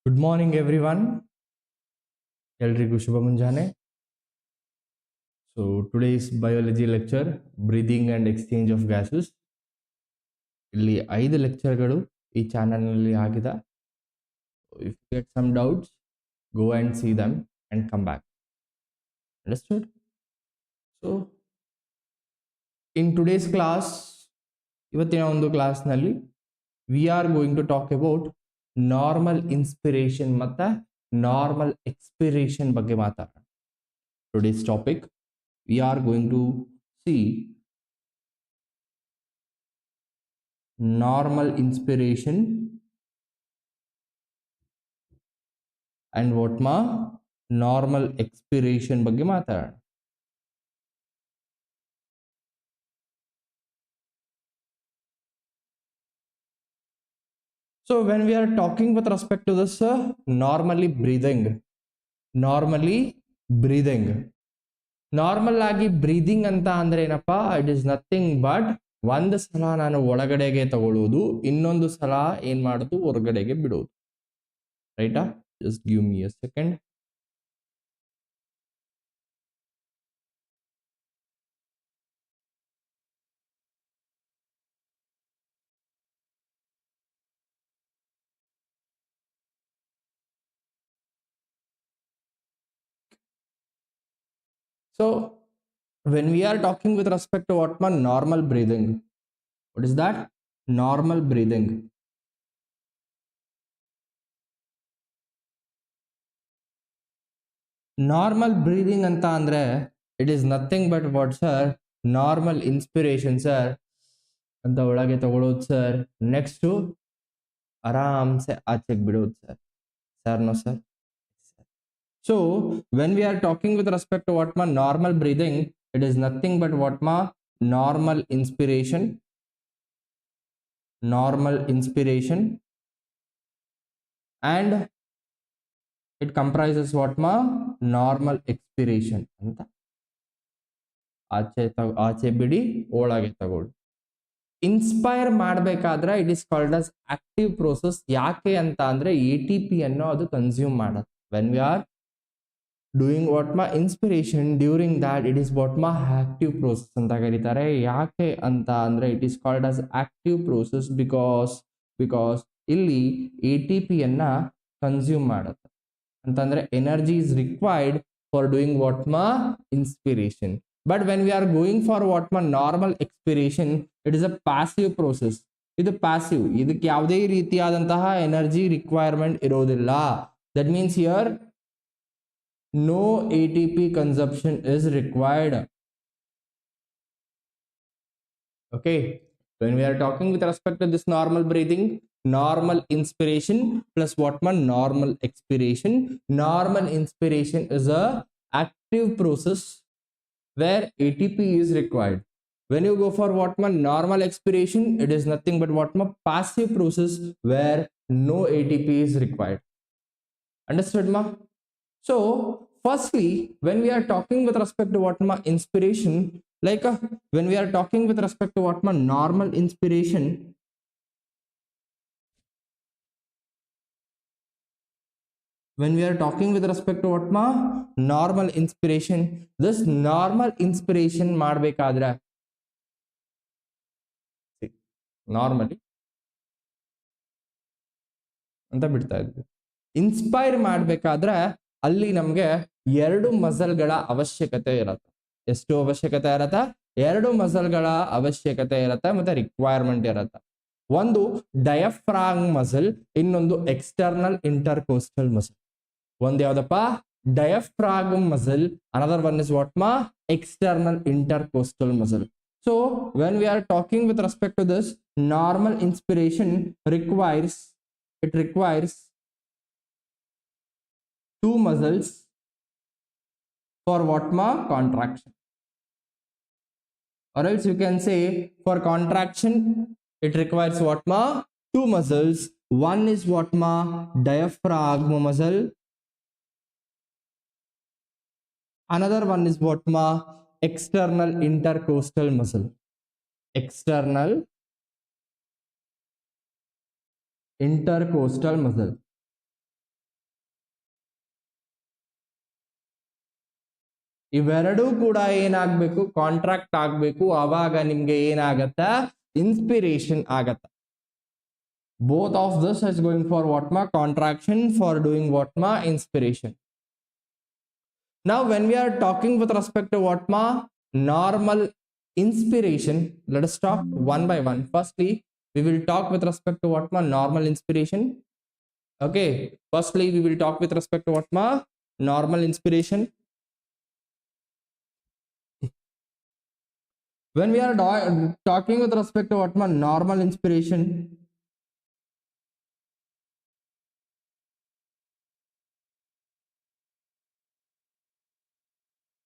Good morning everyone, ಎಲ್ರಿಗೂ ಶುಭ ಮುಂಜಾನೆ. So today's biology lecture breathing and exchange of gases. ಇಲ್ಲಿ 5 ಲೆಕ್ಚರ್ಗಳು ಈ ಚಾನಲ್ನಲ್ಲಿ ಆಗಿದೆ. If you get some doubts, go and see them and come back. Understood? So in today's class, ಇವತ್ತಿನ ಒಂದು ಕ್ಲಾಸ್ನಲ್ಲಿ we are going to talk about normal inspiration ಮತ್ತು normal expiration ಬಗ್ಗೆ ಮಾತಾಡೋಣ. Today's topic, we are going to see normal inspiration and what ma normal expiration ಬಗ್ಗೆ ಮಾತಾಡೋಣ. So when we are talking with respect to this normally breathing, normal ಆಗಿ breathing ಅಂತ ಅಂದ್ರೆ ಏನಪ್ಪಾ, it is nothing but ಒಂದು ಸಲ ನಾನು ಒಳಗಡೆಗೆ ತಗೊಳ್ಳೋದು, ಇನ್ನೊಂದು ಸಲ ಏನ್ ಮಾಡೋದು, ಹೊರಗಡೆಗೆ ಬಿಡೋದು. ರೈಟಾ? Just give me a second. So when we are talking with respect to what man normal breathing, what is that? Normal breathing. Normal breathing ಅಂತ ಅಂದ್ರೆ it is nothing but what sir, normal inspiration sir ಅಂತ ಒಳಗೆ ತಗೊಳ್ಳೋದು sir, next ಆರಾಮ್ಸೆ ಆಚೆಗೆ ಬಿಡೋದು sir. Sir no sir? So when we are talking with respect to what ma normal breathing, it is nothing but what ma normal inspiration and it comprises what ma normal expiration ಅಂತ. ಆಚೆ ಬಿಡಿ, ಒಳಗೆ ತಗೊಳ್ಳಿ. Inspire ಮಾಡಬೇಕಾದ್ರೆ it is called as active process. ಯಾಕೆ ಅಂತ ಅಂದ್ರೆ ATP ಅನ್ನು ಅದು ಕನ್ಸ್ಯೂಮ್ ಮಾಡುತ್ತೆ. When we are doing what ಮಾ inspiration, during that it is what ಮಾ ಆಕ್ಟಿವ್ ಪ್ರೋಸೆಸ್ ಅಂತ ಕರೀತಾರೆ. ಯಾಕೆ ಅಂತ ಅಂದ್ರೆ it is called as active process because ಇಲ್ಲಿ ATP ಅನ್ನ ಕನ್ಸ್ಯೂಮ್ ಮಾಡುತ್ತೆ. ಅಂತಂದ್ರೆ energy is required for doing what ಮಾ inspiration. But when we are going for what ಮಾ normal expiration, it is a passive process. ಇದು ಪ್ಯಾಸಿವ್, ಇದಕ್ಕೆ ಯಾವುದೇ ರೀತಿಯಾದಂತಹ ಎನರ್ಜಿ ರಿಕ್ವೈರ್ಮೆಂಟ್ ಇರೋದಿಲ್ಲ. That means here no ATP consumption is required. Okay, when we are talking with respect to this normal breathing, normal inspiration plus what man normal expiration. Normal inspiration is a active process where ATP is required. When you go for what man normal expiration, it is nothing but what man passive process where no ATP is required. Understood ma? So firstly, when we are talking with respect to what ma inspiration, like when we are talking with respect to what ma normal inspiration, when we are talking with respect to what ma normal inspiration, this normal inspiration ಮಾಡಬೇಕಾದ್ರೆ normally ಅಂತ ಬಿಡ್ತಾ ಇದ್ವಿ. Inspire ಮಾಡಬೇಕಾದ್ರೆ ಅಲ್ಲಿ ನಮಗೆ 2 ಮಸಲ್ಗಳ ಅವಶ್ಯಕತೆ ಇರುತ್ತೆ. ಎಷ್ಟು ಅವಶ್ಯಕತೆ ಇರತ್ತೆ? 2 ಮಸಲ್ಗಳ ಅವಶ್ಯಕತೆ ಇರುತ್ತೆ ಮತ್ತೆ ರಿಕ್ವೈರ್ಮೆಂಟ್ ಇರುತ್ತೆ. ಒಂದು ಡಯಾಫ್ರಾಮ್ ಮಸಲ್, ಇನ್ನೊಂದು ಎಕ್ಸ್ಟರ್ನಲ್ ಇಂಟರ್ಕೋಸ್ಟಲ್ ಮಸಲ್. ಒಂದು ಯಾವ್ದಪ್ಪ? Diaphragm muscle. Another one is what ಮಾ external intercostal muscle. So when we are talking with respect to this, normal inspiration requires 2 muscles for what ma contraction, or else you can say for contraction it requires what ma 2 muscles. One is what ma diaphragm muscle, another one is what ma external intercostal muscle. External intercostal muscle. ಇವೆರಡೂ ಕೂಡ ಏನಾಗಬೇಕು, contract ಆಗಬೇಕು. ಆವಾಗ ನಿಮ್ಗೆ ಏನಾಗತ್ತ, inspiration ಆಗತ್ತ. Both of this is going for what ma contraction, for doing what ma inspiration. Now when we are talking with respect to what ma normal inspiration, let us talk one by one. Firstly, we will talk with respect to what ma normal inspiration. Okay, firstly we will talk with respect to what ma normal inspiration. When we are talking with respect to what ma normal inspiration,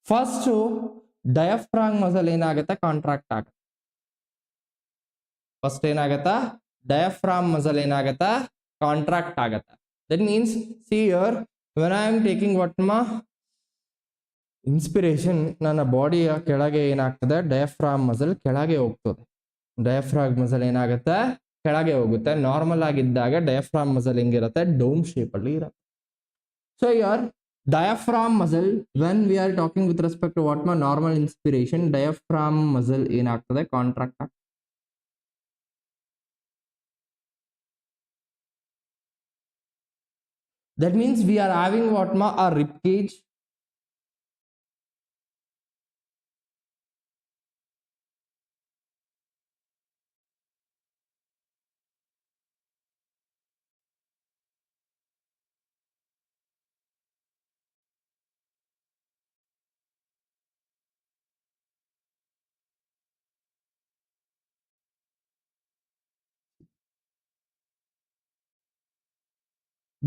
first diaphragm muscle ಏನಾಗುತ್ತೆ, contract ಆಗುತ್ತೆ. First ಏನಾಗತ್ತಾ, diaphragm muscle ಏನಾಗತ್ತಾ, contract ಆಗತ್ತೆ. That means see here, when I am taking what ಮಾ inspiration, ನನ್ನ ಬಾಡಿಯ ಕೆಳಗೆ ಏನಾಗ್ತದೆ, diaphragm muscle ಕೆಳಗೆ ಹೋಗ್ತದೆ. Diaphragm muscle ಏನಾಗುತ್ತೆ, ಕೆಳಗೆ ಹೋಗುತ್ತೆ. ನಾರ್ಮಲ್ ಆಗಿದ್ದಾಗ ಡಯಾಫ್ರಾಮ್ ಮಸಲ್ ಹೆಂಗಿರುತ್ತೆ, ಡೋಮ್ ಶೇಪ್ ಅಲ್ಲಿ ಇರುತ್ತೆ. So here diaphragm muscle, when we are talking with respect to what ma normal inspiration, diaphragm muscle ಏನಾಗ್ತದೆ, ಕಾಂಟ್ರಾಕ್ಟ್ ಆಗ್ತದೆ. That means we are having what ma a rib cage.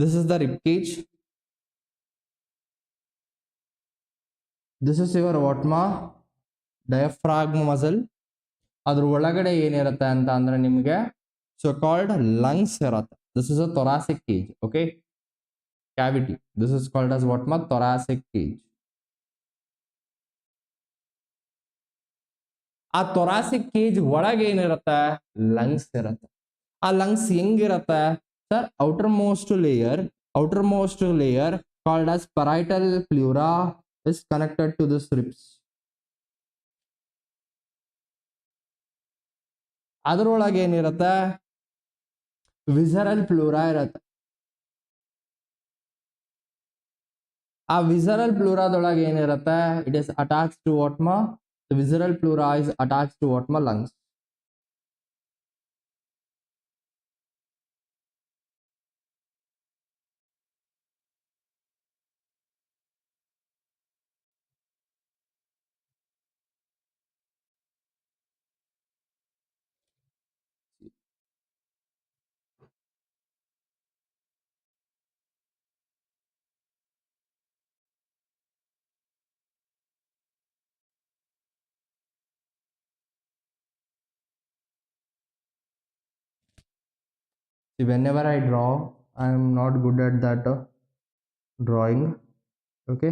This is the rib cage. This is your what ma diaphragm muscle. ಅದ್ರ ಒಳಗಡೆ ಏನಿರುತ್ತೆ ಅಂತ ಅಂದ್ರೆ ನಿಮಗೆ so called lungs ಇರುತ್ತೆ. This is a thoracic cage. Okay, cavity. This is called as what ma thoracic cage. ಆ thoracic cage ಒಳಗೆ ಏನಿರುತ್ತೆ, ಲಂಗ್ಸ್ ಇರುತ್ತೆ. ಆ ಲಂಗ್ಸ್ ಹೆಂಗಿರುತ್ತೆ sir, outer most layer called as parietal pleura is connected to this ribs. ಅದರೊಳಗೆ ಏನಿರುತ್ತೆ, visceral ಪ್ಲೂರಾ ಇರುತ್ತೆ. ಆ ವಿಸರಲ್ ಪ್ಲೂರಾದೊಳಗೆ ಏನಿರುತ್ತೆ, it is attach to what ಮಾ, the visceral pleura is attached to what ma lungs. See, whenever I draw, I am not good at that drawing. Okay,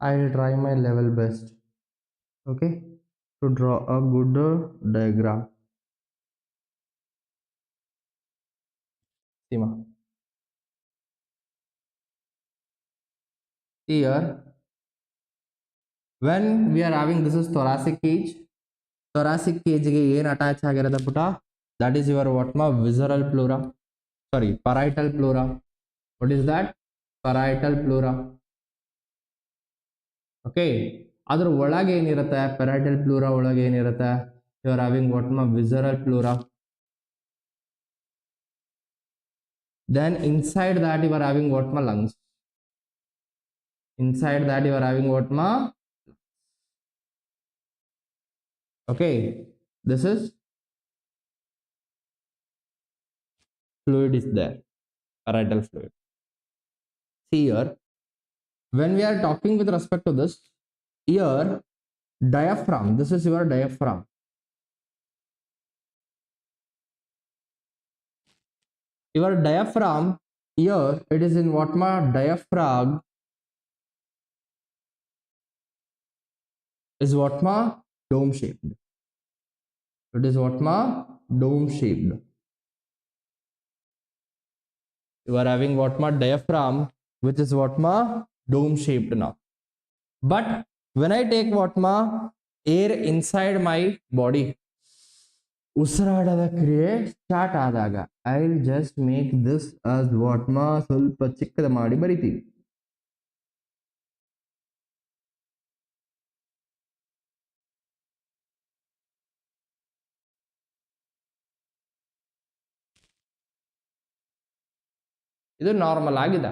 I will try my level best. Okay, to draw a good diagram. Sima, here when we are having, this is thoracic cage. Thoracic cage ಗೆ ಏನು attach ಆಗಿರುತ್ತೆ ಪುಟ, that is your what ma visceral pleura, sorry parietal pleura. What is that, parietal pleura. Okay, ಅದ್ರ ಒಳಗೆ ಏನಿರುತ್ತೆ, parietal pleura ಒಳಗೆ ಏನಿರುತ್ತೆ, you are having what ma visceral pleura. Then inside that you are having what ma lungs. Inside that you are having what ma, okay, this is fluid is there, parietal fluid. See here, when we are talking with respect to this, here diaphragm, this is your diaphragm. Your diaphragm, here it is in what ma diaphragm is what ma dome shaped. It is what ma? Dome shaped. You are having what ma? Diaphragm, which is what ma? Dome shaped now. But when I take what ma? Air inside my body, ಉಸಿರಾಡದ ಕ್ರಿಯೆ start ಆದಾಗ I will just make this as what ಮಾ ಸ್ವಲ್ಪ ಚಿಕ್ಕದ ಮಾಡಿ ಬರಿತೀವಿ. ಇದು normal ಆಗಿದೆ.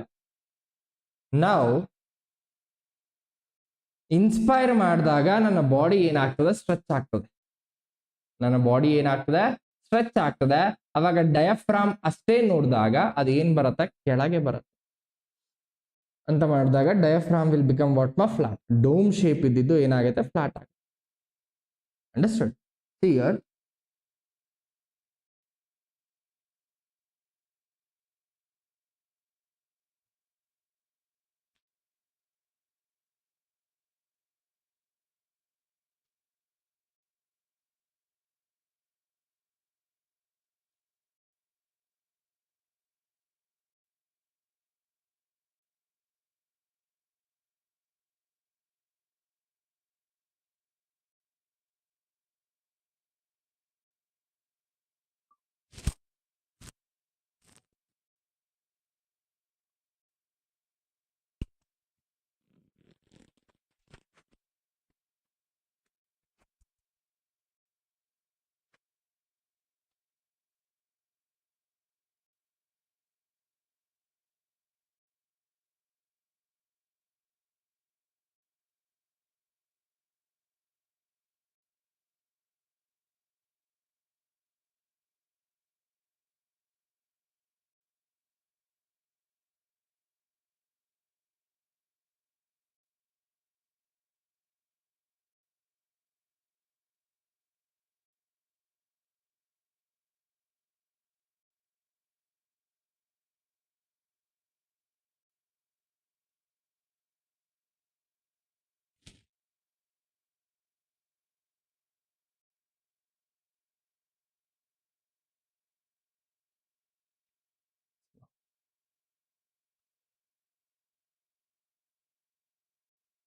ನಾವು inspire ಮಾಡಿದಾಗ ನನ್ನ ಬಾಡಿ ಏನಾಗ್ತದೆ? ಸ್ಟ್ರೆಚ್ ಆಗ್ತದೆ. ನನ್ನ ಬಾಡಿ ಏನಾಗ್ತದೆ? ಸ್ಟ್ರೆಚ್ ಆಗ್ತದೆ. ಅವಾಗ ಡಯಾಫ್ರಾಮ್ ಅಷ್ಟೇ ನೋಡಿದಾಗ ಅದು ಏನ್ ಬರುತ್ತೆ? ಕೆಳಗೆ ಬರುತ್ತೆ ಅಂತ ಮಾಡಿದಾಗ ಡಯಾಫ್ರಾಮ್ ವಿಲ್ ಬಿಕಮ್ ವಾಟ್ ಮಾ? ಫ್ಲಾಟ್. ಡೋಮ್ ಶೇಪ್ ಇದ್ದಿದ್ದು ಏನಾಗುತ್ತೆ? ಫ್ಲಾಟ್ ಆಗುತ್ತೆ. Understood? Here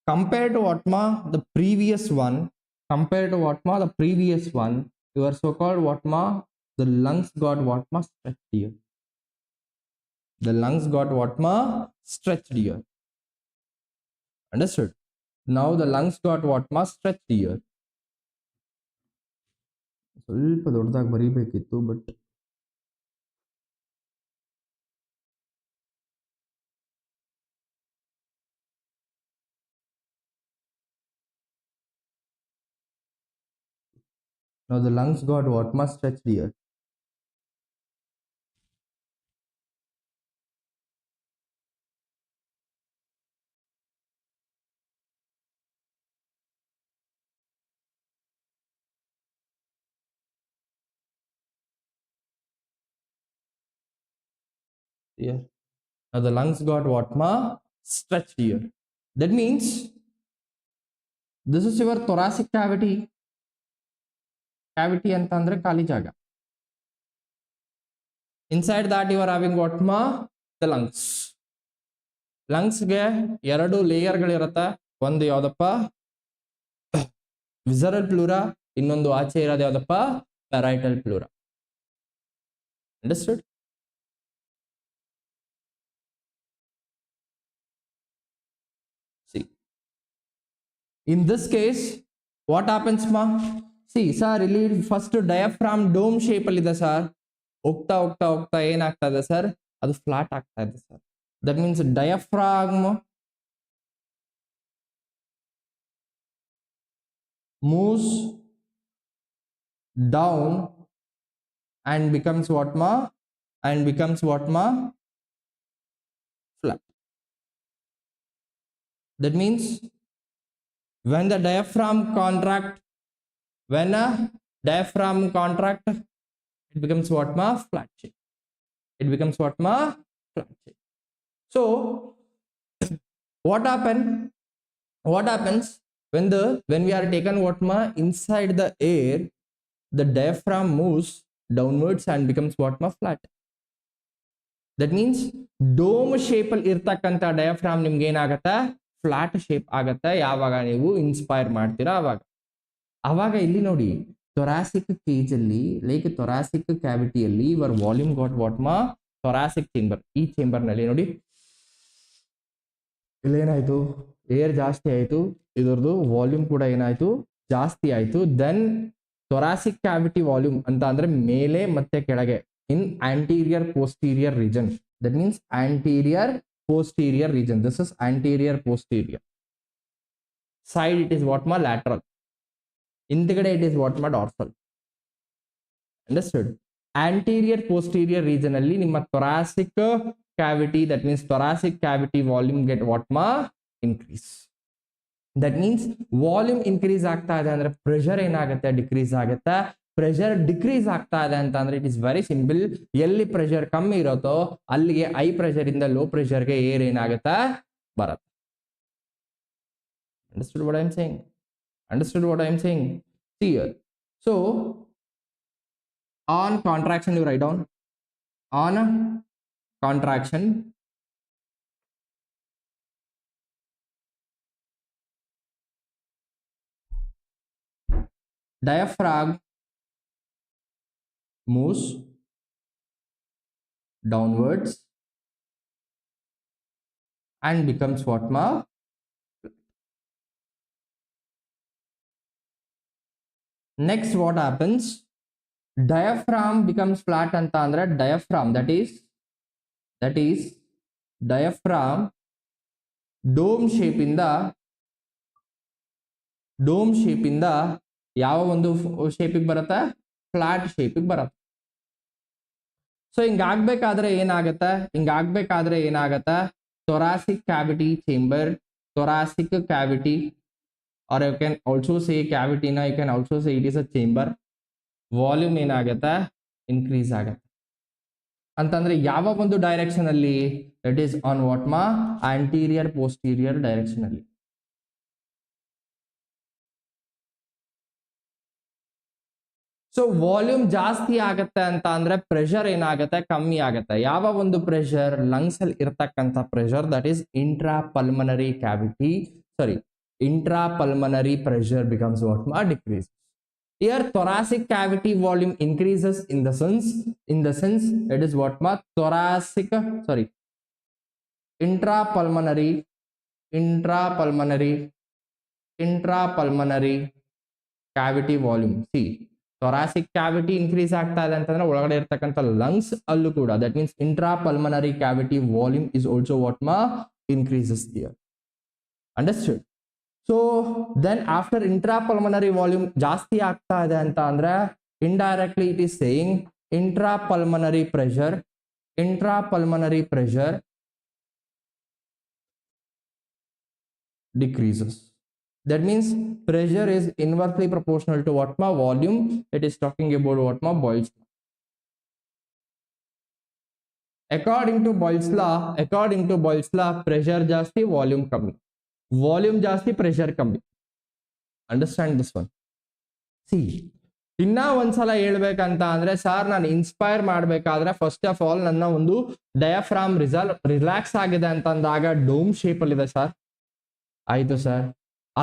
compared to what ma? The previous one, compared to what ma? The previous one, your so-called what ma? The lungs got what ma? Stretched here. The lungs got what ma? Stretched here. Understood? Now the lungs got what ma? Stretched here. ಸ್ವಲ್ಪ ದೊಡ್ಡದಾಗಿ ಬರೀಬೇಕಿತ್ತು, but now the lungs got what ma? Stretched here. Here. Now the lungs got what ma? Stretched here. That means this is your thoracic cavity. Cavity ಅಂತಂದ್ರೆ ಖಾಲಿ ಜಾಗ. Inside that you are having what ma? The lungs. Lungs ಗೆ ಎರಡು ಲೇಯರ್ಗಳಿರುತ್ತೆ. ಒಂದು ಯಾವ್ದಪ್ಪ? Visceral ಪ್ಲೂರಾ. ಇನ್ನೊಂದು ಆಚೆ ಇರೋದು ಯಾವ್ದಪ್ಪ? ಪ್ಯಾರೈಟಲ್ ಪ್ಲೂರಾ. Understood? See, in this case what happens ma? See sir, ಇಲ್ಲಿ ಫಸ್ಟ್ ಡಯಾಫ್ರಾಮ್ ಡೋಮ್ ಶೇಪ್ ಅಲ್ಲಿ ಇದೆ ಸರ್. ಹೋಗ್ತಾ ಹೋಗ್ತಾ ಹೋಗ್ತಾ ಏನಾಗ್ತಾ ಇದೆ ಸರ್? ಅದು ಫ್ಲಾಟ್ ಆಗ್ತಾ ಇದೆ sir. That means diaphragm moves down and becomes what ma? And becomes what ma? Flat. That means when the diaphragm contract, when a diaphragm contract, it becomes what ma? Flat shape. It becomes what ma? Flat shape. So what happens when we are taken what ma? Inside the air, the diaphragm moves downwards and becomes what ma flat. That means dome shape ಅಲ್ಲಿ ಇರ್ತಕ್ಕಂಥ diaphragm ನಿಮ್ಗೆ ಏನಾಗತ್ತೆ flat shape ಆಗತ್ತೆ ಯಾವಾಗ ನೀವು inspire ಮಾಡ್ತೀರಾ ಅವಾಗ ಇಲ್ಲಿ ನೋಡಿ ಥೊರಾಸಿಕ್ ಕೇಜ್ ಅಲ್ಲಿ ಲೈಕ್ ಥೊರಾಸಿಕ್ ಕ್ಯಾವಿಟಿಯಲ್ಲಿ ಯುವರ್ ವಾಲ್ಯೂಮ್ ಗಾಟ್ ವಾಟ್ ಮಾ ಥೊರಾಸಿಕ್ ಚೇಂಬರ್, ಈ ಚೇಂಬರ್ ನಲ್ಲಿ ನೋಡಿ ಇಲ್ಲೇನಾಯ್ತು ಏರ್ ಜಾಸ್ತಿ ಆಯ್ತು, ಇದರದು ವಾಲ್ಯೂಮ್ ಕೂಡ ಏನಾಯ್ತು ಜಾಸ್ತಿ ಆಯ್ತು. ದೆನ್ ಥೊರಾಸಿಕ್ ಕ್ಯಾವಿಟಿ ವಾಲ್ಯೂಮ್ ಅಂತ ಅಂದ್ರೆ ಮೇಲೆ ಮತ್ತೆ ಕೆಳಗೆ in anterior posterior region. That means anterior posterior region. This is anterior posterior side. It is what ma lateral. Hindigade it is what ma dorsal. Understood? Anterior posterior region alli nimma thoracic cavity, that means thoracic cavity volume get what ma increase. That means volume increase ಆಗ್ತಾ ಇದೆ ಅಂದ್ರೆ pressure ಏನಾಗುತ್ತೆ decrease ಆಗುತ್ತೆ. Pressure decrease ಆಗ್ತಾ ಇದೆ ಅಂತ ಅಂದ್ರೆ it is very simple. ಎಲ್ಲಿ ಪ್ರೆಷರ್ ಕಮ್ಮಿ ಇರುತ್ತೋ ಅಲ್ಲಿಗೆ ಹೈ ಪ್ರೆಷರ್ ಇಂದ ಲೋ ಪ್ರೆಷರ್ಗೆ ಏರ್ ಏನಾಗುತ್ತೆ ಬರುತ್ತೆ. Understood what I am saying? Understood what I am saying? See here. So on contraction you write down on contraction diaphragm moves downwards and becomes what ma. Next what happens, diaphragm becomes flat anta andre diaphragm, that is diaphragm dome shape ಇಂದ ಯಾವ ಒಂದು ಶೇಪಿಗೆ ಬರುತ್ತೆ flat ಶೇಪಿಗೆ ಬರುತ್ತೆ. So ಹಿಂಗಾಗ್ಬೇಕಾದ್ರೆ ಏನಾಗತ್ತೆ thoracic cavity chamber, thoracic cavity, or you can also say cavity na, you can also say it is a chamber. Volume ಏನಾಗತ್ತೆ increase ಆಗತ್ತೆ ಅಂತಂದ್ರೆ ಯಾವ ಒಂದು ಡೈರೆಕ್ಷನ್ ಅಲ್ಲಿ, ಇಟ್ ಈಸ್ ಆನ್ ವಾಟ್ ಮಾ ಆಂಟೀರಿಯರ್ ಪೋಸ್ಟೀರಿಯರ್ ಡೈರೆಕ್ಷನ್ ಅಲ್ಲಿ. So volume ಜಾಸ್ತಿ ಆಗತ್ತೆ ಅಂತ ಅಂದ್ರೆ ಪ್ರೆಷರ್ ಏನಾಗತ್ತೆ ಕಮ್ಮಿ ಆಗತ್ತೆ. ಯಾವ ಒಂದು ಪ್ರೆಷರ್, ಲಂಗ್ಸ್ ಅಲ್ಲಿ ಇರ್ತಕ್ಕಂಥ pressure, that is intrapulmonary pressure becomes what ma decreases. Here thoracic cavity volume increases in the sense it is what ma intrapulmonary cavity volume. See, thoracic cavity increase ಆಗ್ತಾ ಇದೆ ಅಂತಂದ್ರೆ ಒಳಗಡೆ ಇರ್ತಕ್ಕಂಥ lungs ಅಲ್ಲೂ ಕೂಡ, that means intrapulmonary cavity volume is also what ma increases here. Understood? So then after intrapulmonary volume ಜಾಸ್ತಿ ಆಗ್ತಾ ಇದೆ ಅಂತ ಅಂದ್ರೆ indirectly it is saying intrapulmonary pressure decreases. That means pressure is inversely proportional to what ma volume. It is talking about what ma Boyle's law. According to Boyle's law, pressure ಜಾಸ್ತಿ volume ಕಮ್ಮಿ, volume ಜಾಸ್ತಿ pressure ಕಮ್ಮಿ. Understand this one? See, ಇನ್ನ ಒಂದ್ಸಲ ಹೇಳ್ಬೇಕಂತ ಅಂದ್ರೆ sir ನಾನು inspire ಮಾಡ್ಬೇಕಾದ್ರೆ ಫಸ್ಟ್ ಆಫ್ ಆಲ್ ನನ್ನ ಒಂದು ಡಯಾಫ್ರಾಮ್ ರಿಲ್ಯಾಕ್ಸ್ ಆಗಿದೆ ಅಂತಂದಾಗ ಡೋಮ್ ಶೇಪ್ ಅಲ್ಲಿ ಇದೆ ಸರ್. ಆಯ್ತು ಸರ್,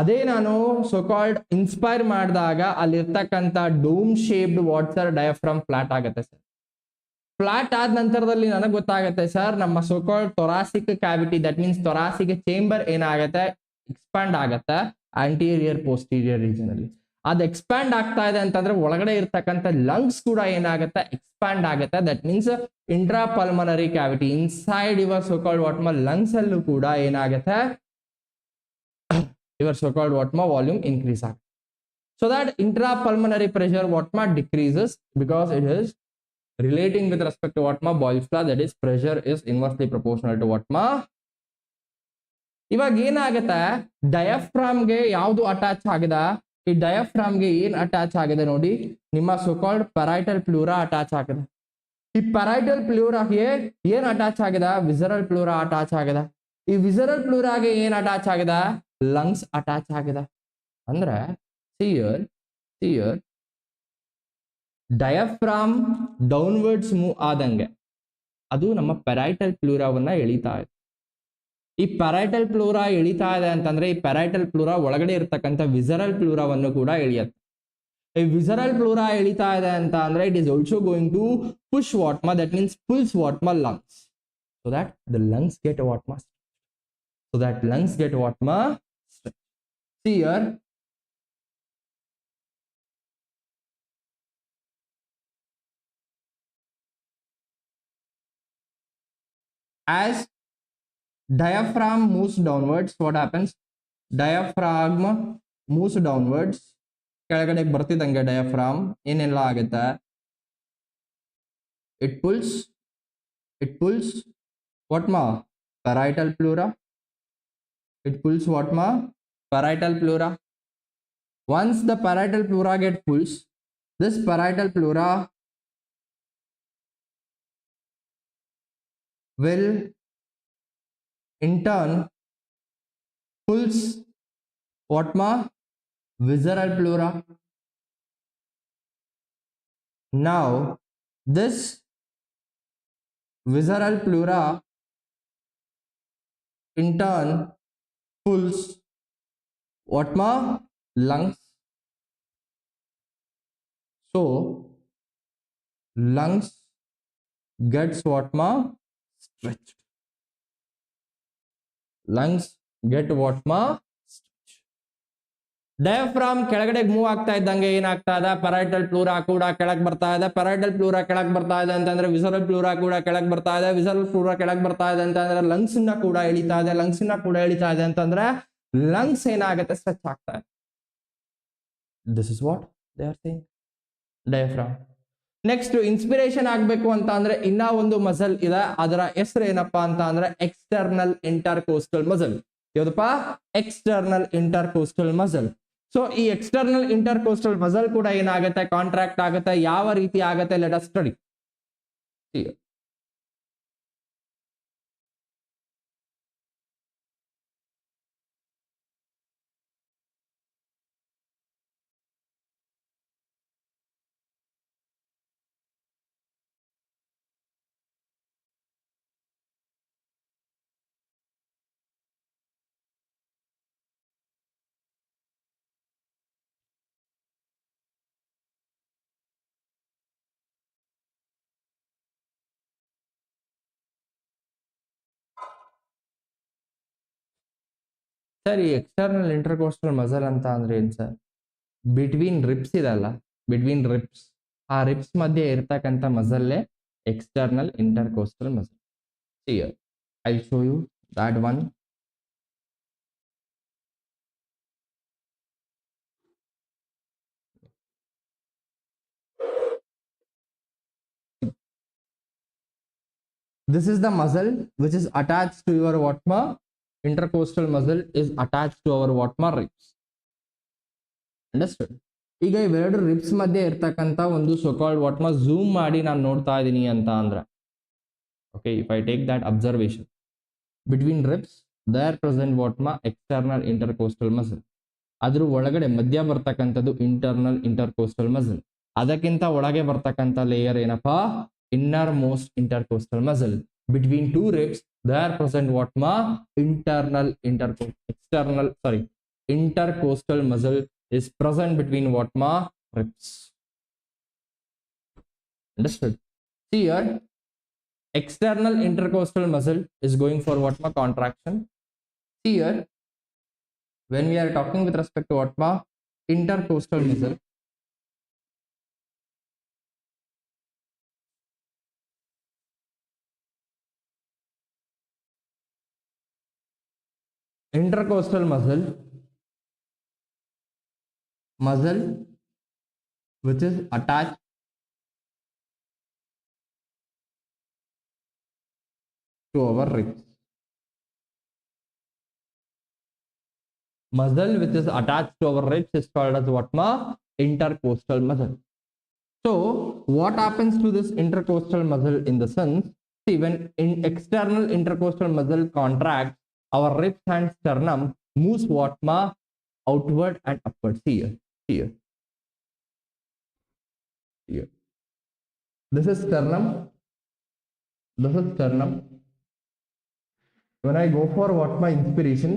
ಅದೇ ನಾನು ಸೋಕಾಲ್ಡ್ ಇನ್ಸ್ಪೈರ್ ಮಾಡಿದಾಗ ಅಲ್ಲಿರ್ತಕ್ಕಂಥ ಡೋಮ್ ಶೇಪ್ಡ್ ವಾಟ್ಸರ್ ಡಯಾಫ್ರಾಮ್ ಫ್ಲಾಟ್ ಆಗುತ್ತೆ ಸರ್. ಫ್ಲಾಟ್ ಆದ ನಂತರದಲ್ಲಿ ನನಗೆ ಗೊತ್ತಾಗುತ್ತೆ ಸರ್ ನಮ್ಮ so-called thoracic cavity, that means thoracic chamber ಏನಾಗುತ್ತೆ ಎಕ್ಸ್ಪ್ಯಾಂಡ್ ಆಗುತ್ತೆ ಆಂಟೀರಿಯರ್ ಪೋಸ್ಟೀರಿಯರ್ ರೀಜನ್ ಅಲ್ಲಿ. ಅದು ಎಕ್ಸ್ಪ್ಯಾಂಡ್ ಆಗ್ತಾ ಇದೆ ಅಂತಂದ್ರೆ ಒಳಗಡೆ ಇರ್ತಕ್ಕಂಥ ಲಂಗ್ಸ್ ಕೂಡ ಏನಾಗುತ್ತೆ ಎಕ್ಸ್ಪ್ಯಾಂಡ್ ಆಗುತ್ತೆ. That means intrapulmonary cavity inside your so called what ಮಾ ಲಂಗ್ಸ್ ಅಲ್ಲೂ ಕೂಡ ಏನಾಗುತ್ತೆ your so-called what ma volume increase ಆಗುತ್ತೆ. So that intrapulmonary pressure what ma decreases because it is relating with respect to what ma Boyle's law, that is pressure is inversely proportional to what ma. ಇವಾಗ ಏನಾಗುತ್ತೆ ಡಯಾಫ್ರಾಮ್ಗೆ ಯಾವುದು attach ಆಗಿದೆ, ಈ ಡಯಾಫ್ರಾಮ್ಗೆ ಏನ್ attach ಆಗಿದೆ ನೋಡಿ, ನಿಮ್ಮ so-called parietal pleura ಅಟ್ಯಾಚ್ ಆಗಿದೆ. ಈ parietal pleuraಗೆ ಏನ್ ಅಟ್ಯಾಚ್ ಆಗಿದೆ, ವಿಸರಲ್ ಪ್ಲೂರಾ ಅಟ್ಯಾಚ್ ಆಗಿದೆ. ಈ ವಿಸರಲ್ ಪ್ಲೂರಾಗೆ ಏನ್ ಅಟ್ಯಾಚ್ ಆಗಿದೆ, ಲಂಗ್ಸ್ ಅಟ್ಯಾಚ್ ಆಗಿದೆ. ಅಂದ್ರೆ ಸಿಯರ್ ಡಯಾಫ್ರಾಮ್ ಡೌನ್ವರ್ಡ್ಸ್ ಮೂವ್ ಆದಂಗೆ ಅದು ನಮ್ಮ ಪೆರೈಟಲ್ ಪ್ಲೂರಾವನ್ನ ಎಳಿತಾ ಇದೆ. ಈ ಪೆರೈಟಲ್ ಪ್ಲೂರಾ ಎಳಿತಾ ಇದೆ ಅಂತಂದ್ರೆ ಈ ಪೆರೈಟಲ್ ಪ್ಲೂರಾ ಒಳಗಡೆ ಇರ್ತಕ್ಕಂಥ ವಿಸರಲ್ ಪ್ಲೂರಾವನ್ನು ಕೂಡ ಎಳಿಯುತ್ತೆ. ಈ ವಿಸರಲ್ ಪ್ಲೂರಾ ಎಳಿತಾ ಇದೆ ಅಂತ ಅಂದ್ರೆ it is also going to push ವಾಟ್ಮಾ, ದಟ್ ಮೀನ್ಸ್ ಪುಲ್ಸ್ ವಾಟ್ಮಾ lungs, so that the lungs get watma, so that lungs get watma. See here, as diaphragm moves downwards, what happens? Diaphragm moves downwards, ಕೆಳಗಡೆ ಬರ್ತಿದಂಗೆ diaphragm ಏನೆಲ್ಲ ಆಗುತ್ತೆ, it pulls what ma parietal pleura, it pulls what ma parietal pleura. Once the parietal pleura get pulls, this parietal pleura will in turn pulls what ma visceral pleura. Now this visceral pleura in turn pulls what ma lungs. So lungs gets what ma stretched. Lungs get what ma stretched. Diaphragm ಕೆಳಗಡೆ move ಆಗ್ತಾ ಇದ್ದಂಗೆ ಏನಾಗ್ತಾ ಇದೆ, parietal ಪ್ಲೂರಾ ಕೂಡ ಕೆಳಗೆ ಬರ್ತಾ ಇದೆ. Parietal ಪ್ಲೂರಾ ಕೆಳಗೆ ಬರ್ತಾ ಇದೆ ಅಂತಂದ್ರೆ ವಿಸರಲ್ ಪ್ಲೂರಾ ಕೂಡ ಕೆಳಗೆ ಬರ್ತಾ ಇದೆ. ವಿಸರಲ್ ಪ್ಲೂರಾ ಕೆಳಗೆ ಬರ್ತಾ ಇದೆ ಅಂತಂದ್ರೆ ಲಂಗ್ಸ್ ನ ಕೂಡ ಎಳಿತಾ ಇದೆ. ಲಂಗ್ಸ್ ನ ಕೂಡ ಎಳಿತಾ ಇದೆ ಅಂತಂದ್ರೆ ಲಂಗ್ಸ್ ಏನಾಗುತ್ತೆ, ಸ್ಟ್ರೆಚ್ ಆಗ್ತಾ ಇದೆ. This is what they are saying, diaphragm. Next inspiration ಆಗ್ಬೇಕು ಅಂತ ಅಂದ್ರೆ ಇನ್ನ ಒಂದು ಮಸಲ್ ಇದೆ, ಅದರ ಹೆಸರು ಏನಪ್ಪಾ ಅಂತ ಅಂದ್ರೆ ಎಕ್ಸ್ಟರ್ನಲ್ ಇಂಟರ್ಕೋಸ್ಟಲ್ ಮಸಲ್. ಯಾವ್ದಪ್ಪ? External intercostal muscle. ಸೊ ಈ ಎಕ್ಸ್ಟರ್ನಲ್ ಇಂಟರ್ಕೋಸ್ಟಲ್ ಮಸಲ್ ಕೂಡ ಏನಾಗುತ್ತೆ, ಕಾಂಟ್ರಾಕ್ಟ್ ಆಗುತ್ತೆ. ಯಾವ ರೀತಿ ಆಗುತ್ತೆ, ಲೆಟ್ ಅಸ್ ಸ್ಟಡಿ. ಸರ್, ಈ ಎಕ್ಸ್ಟರ್ನಲ್ ಇಂಟರ್ಕೋಸ್ಟಲ್ ಮಸಲ್ ಅಂತ ಅಂದ್ರೆ ಏನ್ ಸರ್? ಬಿಟ್ವೀನ್ ರಿಪ್ಸ್ ಇದಲ್ಲ, ಬಿಟ್ವೀನ್ ರಿಪ್ಸ್, ಆ ರಿಪ್ಸ್ ಮಧ್ಯೆ ಇರ್ತಕ್ಕಂಥ ಮಸಲ್ಲೇ external intercostal muscle. Here I'll show you that one. This is the muscle which is attached to your watma. Intercostal muscle is attached to our watma ribs. Understood? ಈಗ ಇವೆರಡು ribs ಮಧ್ಯೆ ಇರ್ತಕ್ಕಂಥ ಒಂದು so-called ವಾಟ್ಮ zoom ಮಾಡಿ ನಾನು ನೋಡ್ತಾ ಇದ್ದೀನಿ ಅಂತ ಅಂದ್ರೆ, okay, if I take that observation, between ribs there present ವಾಟ್ಮ ಎಕ್ಸ್ಟರ್ನಲ್ ಇಂಟರ್ಕೋಸ್ಟಲ್ ಮಸಲ್. ಅದ್ರ ಒಳಗಡೆ ಮಧ್ಯ ಬರ್ತಕ್ಕಂಥದ್ದು ಇಂಟರ್ನಲ್ ಇಂಟರ್ಕೋಸ್ಟಲ್ ಮಸಲ್. ಅದಕ್ಕಿಂತ ಒಳಗೆ ಬರ್ತಕ್ಕಂಥ ಲೇಯರ್ ಏನಪ್ಪಾ, innermost intercostal muscle. Between two ribs there present ವಾಟ್ಮ intercostal muscle is present between watma ribs. Understood? See here, external intercostal muscle is going for watma contraction. See here, when we are talking with respect to watma intercostal muscle, intercostal muscle which is attached to our ribs. Muscle which is attached to our ribs is called as watma intercostal muscle. So what happens to this intercostal muscle in the sense, see, when in external intercostal muscle contracts, our ribs and sternum moves watma outward and upward. See here, here. This is sternum. This is sternum. When I go for what my inspiration,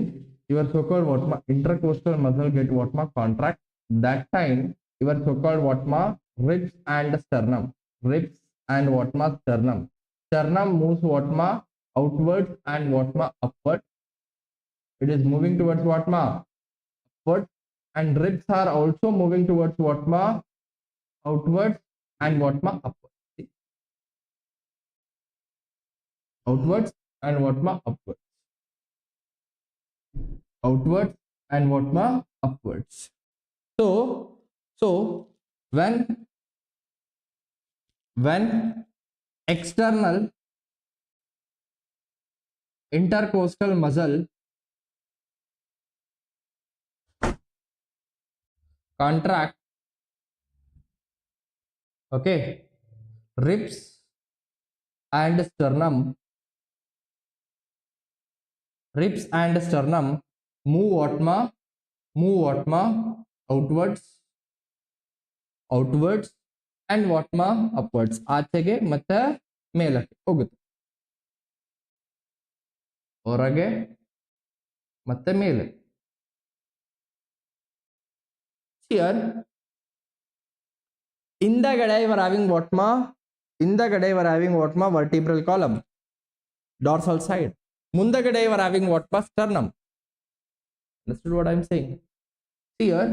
your so-called what my intercostal muscle get what my contract. That time, your so-called what my ribs and sternum. Ribs and what my sternum. Sternum moves what my outwards and what my upward. It is moving towards what ma upward, and ribs are also moving towards what ma outwards and what ma upward. See? Outwards and what ma upwards. Outwards and what ma upwards. So when external intercostal muscle contract, okay, ribs and sternum, ribs and sternum move what ma outwards and what ma upwards, ಆಚೆಗೆ ಮತ್ತೆ ಮೇಲಕ್ಕೆ ಹೋಗುತ್ತೆ, ಹೊರಗೆ ಮತ್ತೆ ಮೇಲೆ. Here ಹಿಂದಗಡೆ you are having what ma, ಹಿಂದಗಡೆ you are having what ma vertebral column, dorsal side. ಮುಂದಗಡೆ you are having what ma sternum. Understood what I am saying? Here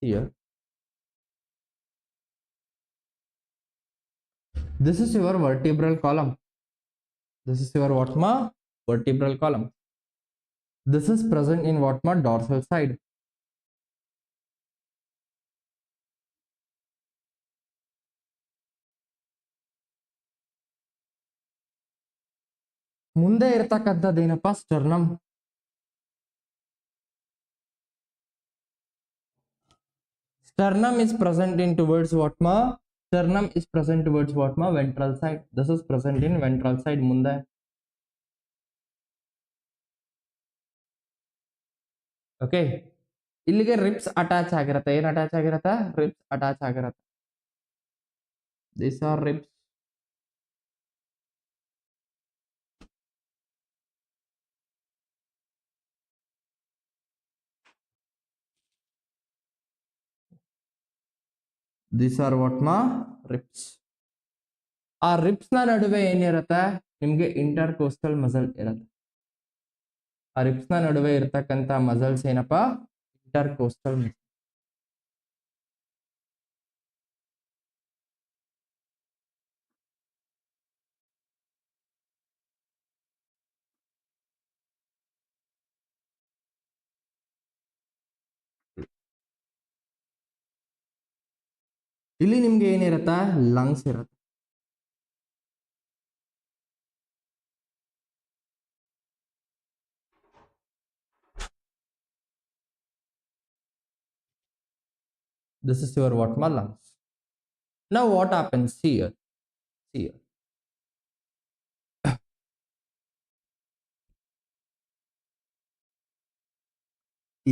here this is your vertebral column, this is your what ma vertebral column, this is present in what ma dorsal side. ಮುಂದೆ ಇರತಕ್ಕಂಥದ್ದೇನಪ್ಪ sternum. Sternum is present in towards what ma, sternum is present towards what ma ventral side. This is present in ventral side ಮುಂದೆ. Okay, ಇಲ್ಲಿಗೆ ribs attach ಆಗಿರುತ್ತೆ. ಏನ್ attach ಆಗಿರುತ್ತೆ? Ribs attach ಆಗಿರುತ್ತೆ. These are ribs. These are what ma ribs. ಆ ribs ನ ನಡುವೆ ಏನಿರುತ್ತೆ? ನಿಮ್ಗೆ ಇಂಟರ್ಕೋಸ್ಟಲ್ ಮಸಲ್ ಇರುತ್ತೆ. ಆ ರಿಬ್ಸ್ ನ ನಡುವೆ ಇರತಕ್ಕಂತ ಮಸಲ್ಸ್ ಏನಪ್ಪಾ? ಇಂಟರ್ಕೋಸ್ಟಲ್ ಮಸಲ್. ಇಲ್ಲಿ ನಿಮ್ಗೆ ಏನಿರುತ್ತೆ? ಲಂಗ್ಸ್ ಇರುತ್ತೆ. This is your what ma lungs. Now what happens here? Here.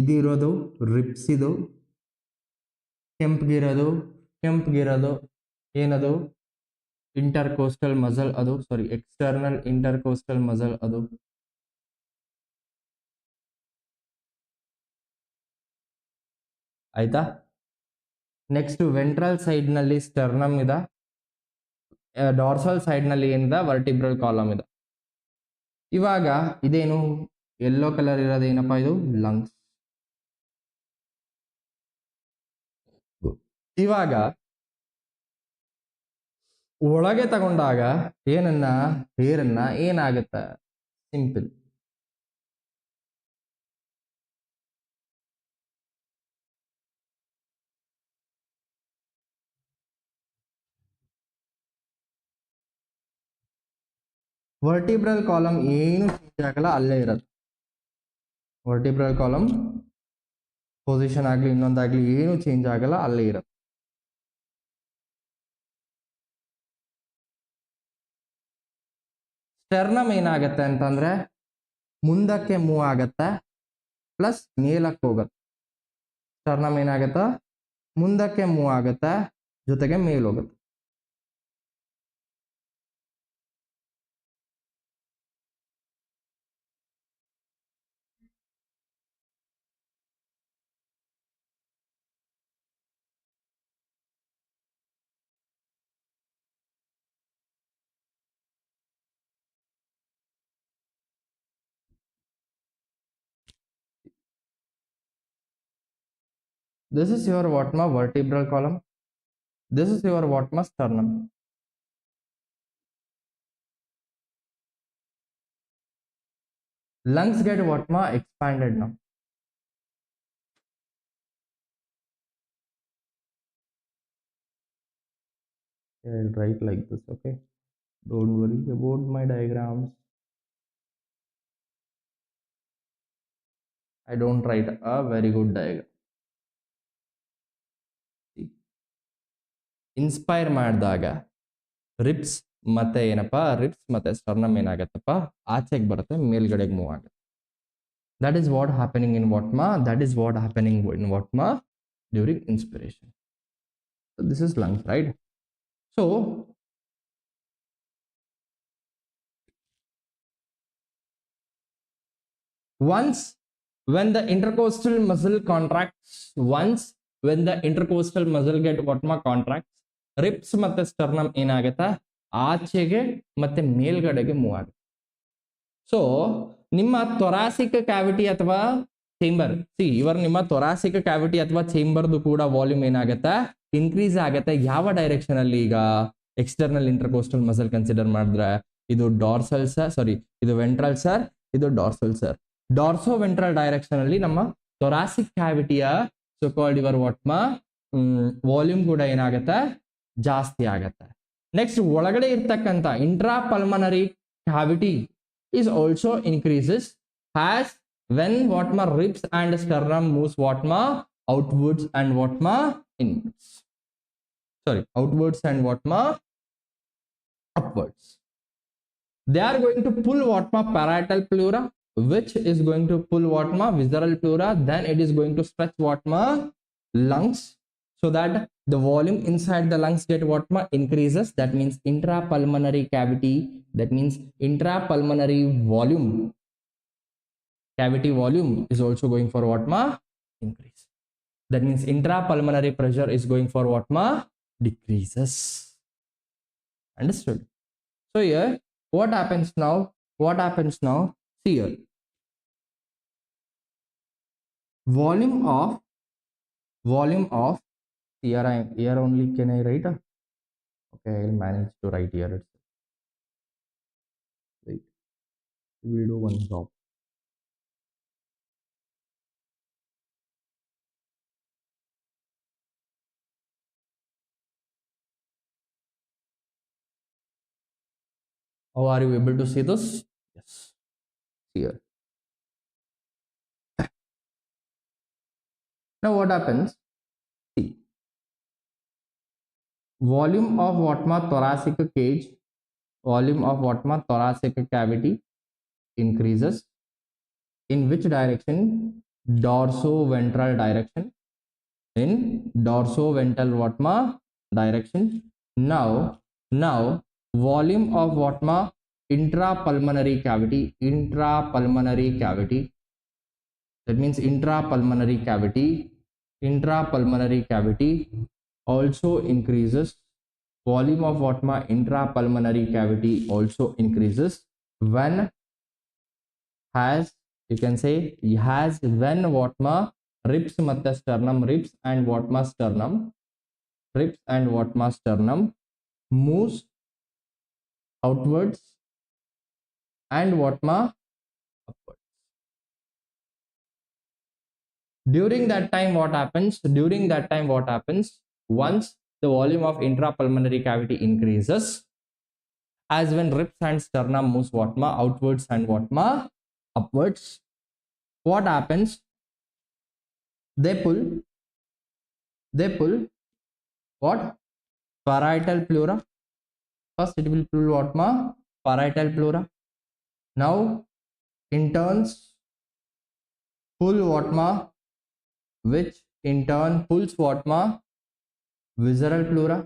ಇದಿರೋದು ರಿಬ್ಸ್, ಇದು ಕೆಂಪ್ಗಿರೋದು ಏನದು? ಇಂಟರ್ಕೋಸ್ಟಲ್ ಮಸಲ್, ಅದು ಸಾರಿ ಎಕ್ಸ್ಟರ್ನಲ್ ಇಂಟರ್ಕೋಸ್ಟಲ್ ಮಸಲ್ ಅದು. ಆಯ್ತಾ? ನೆಕ್ಸ್ಟ್ ವೆಂಟ್ರಲ್ ಸೈಡ್ ನಲ್ಲಿ ಸ್ಟರ್ನಮ್ ಇದೆ, ಡಾರ್ಸಲ್ ಸೈಡ್ ನಲ್ಲಿ ಏನಿದೆ? ವರ್ಟಿಬ್ರಲ್ ಕಾಲಮ್ ಇದೆ. ಇವಾಗ ಇದೇನು? ಯೆಲ್ಲೋ ಕಲರ್ ಇರೋದು ಏನಪ್ಪಾ ಇದು ಲಂಗ್ಸ್. ಇವಾಗ ಒಳಗೆ ತಗೊಂಡಾಗ ಏನನ್ನ ಏರನ್ನ ಏನಾಗುತ್ತೆ ಸಿಂಪಲ್. ವರ್ಟಿಬ್ರಲ್ ಕಾಲಮ್ ಏನು ಚೇಂಜ್ ಆಗಲ್ಲ, ಅಲ್ಲೇ ಇರೋದು. ವರ್ಟಿಬ್ರಲ್ ಕಾಲಮ್ ಪೊಸಿಷನ್ ಆಗಲಿ ಇನ್ನೊಂದಾಗ್ಲಿ ಏನು ಚೇಂಜ್ ಆಗಲ್ಲ, ಅಲ್ಲೇ ಇರೋದು. ಸ್ಟೆರ್ನಮ್ ಏನಾಗತ್ತೆ ಅಂತಂದ್ರೆ ಮುಂದಕ್ಕೆ ಮೂವ್ ಆಗತ್ತೆ ಪ್ಲಸ್ ಮೇಲಕ್ಕೆ ಹೋಗುತ್ತೆ. ಸ್ಟೆರ್ನಮ್ ಏನಾಗತ್ತ ಮುಂದಕ್ಕೆ ಮೂವ್ ಆಗತ್ತೆ ಜೊತೆಗೆ ಮೇಲ್ ಹೋಗುತ್ತೆ. This is your what ma vertebral column. This is your what ma sternum. Lungs get what ma expanded now. I'll write like this, okay? Don't worry about my diagrams. I don't write a very good diagram. Inspire ಮಾಡಿದಾಗ ribs ಮತ್ತೆ ಏನಪ್ಪಾ ribs ಮತ್ತೆ sternum ಏನಾಗತ್ತಪ್ಪ ಆಚೆಗೆ ಬರುತ್ತೆ, ಮೇಲ್ಗಡೆಗೆ move ಆಗುತ್ತೆ. That is what happening in what ಮಾ, that is what happening in what ಮಾ during inspiration. This is lungs, right? So once when the intercostal muscle contracts, once when the intercostal muscle get what ma contracts, reefs ಮತ್ತೆ sternum ಏನಾಗತ್ತಾ ಆಚೆಗೆ ಮತ್ತೆ ಮೇಲ್ಗಡೆಗೆ move ಆಗುತ್ತೆ. So ನಿಮ್ಮ thoracic cavity ಅಥವಾ chamber, ಇವರು ನಿಮ್ಮ thoracic cavity ಅಥವಾ ಚೇಂಬರ್ದು ಕೂಡ ವಾಲ್ಯೂಮ್ ಏನಾಗತ್ತಾ ಇನ್ಕ್ರೀಸ್ ಆಗತ್ತೆ. ಯಾವ ಡೈರೆಕ್ಷನ್ ಅಲ್ಲಿ? ಈಗ ಎಕ್ಸ್ಟರ್ನಲ್ ಇಂಟರ್ಕೋಸ್ಟಲ್ ಮಸಲ್ ಕನ್ಸಿಡರ್ ಮಾಡಿದ್ರೆ ಇದು ಡಾರ್ಸಲ್ ಸರ್, ಸಾರಿ ಇದು ವೆಂಟ್ರಲ್ ಸರ್, ಇದು dorsal sir. Dorso ventral direction ಅಲ್ಲಿ ನಮ್ಮ ಥೊರಾಸಿಕ್ ಕ್ಯಾವಿಟಿಯ ಸೊ ಕಾಲ್ಡ್ ಯುವರ್ ವಾಟ್ ಮಾ ವಾಲ್ಯೂಮ್ ಕೂಡ ಏನಾಗತ್ತೆ ಜಾಸ್ತಿ ಆಗತ್ತೆ. ನೆಕ್ಸ್ಟ್ ಒಳಗಡೆ ಇರ್ತಕ್ಕಂಥ intrapulmonary cavity is also increases as when what ma ribs and sternum moves what ma outwards and what ma inwards, sorry outwards and what ma upwards. They are going to pull what ma parietal pleura, which is going to pull what ma visceral pleura, then it is going to stretch what ma lungs, so that the volume inside the lungs get what ma increases. That means intrapulmonary cavity, that means intrapulmonary volume, cavity volume is also going for what ma increase. That means intrapulmonary pressure is going for what ma decreases. Understood? So here what happens now, what happens now, see here volume of here only can I write? Okay, I'll manage to write here itself. Wait, we'll do one job. How are you able to see this? Yes, here. Now what happens? See, volume of what ma thoracic cage, volume of what ma thoracic cavity increases. In which direction? Dorsoventral direction. In dorsoventral what ma direction. Now volume of what ma intrapulmonary cavity, that means intrapulmonary cavity also increases. Volume of what ma intrapulmonary cavity also increases when has You can say has when what ma ribs ಮತ್ತೆ sternum, ribs and what ma sternum, ribs and what ma sternum moves outwards and what ma upwards. During that time what happens? During that time what happens? Once the volume of intrapulmonary cavity increases, as when ribs and sternum moves what ma outwards and what ma upwards, what happens? They pull what? Parietal pleura. First it will pull what ma parietal pleura. Now in turns pull what ma, which in turn pulls what ma visceral pleura.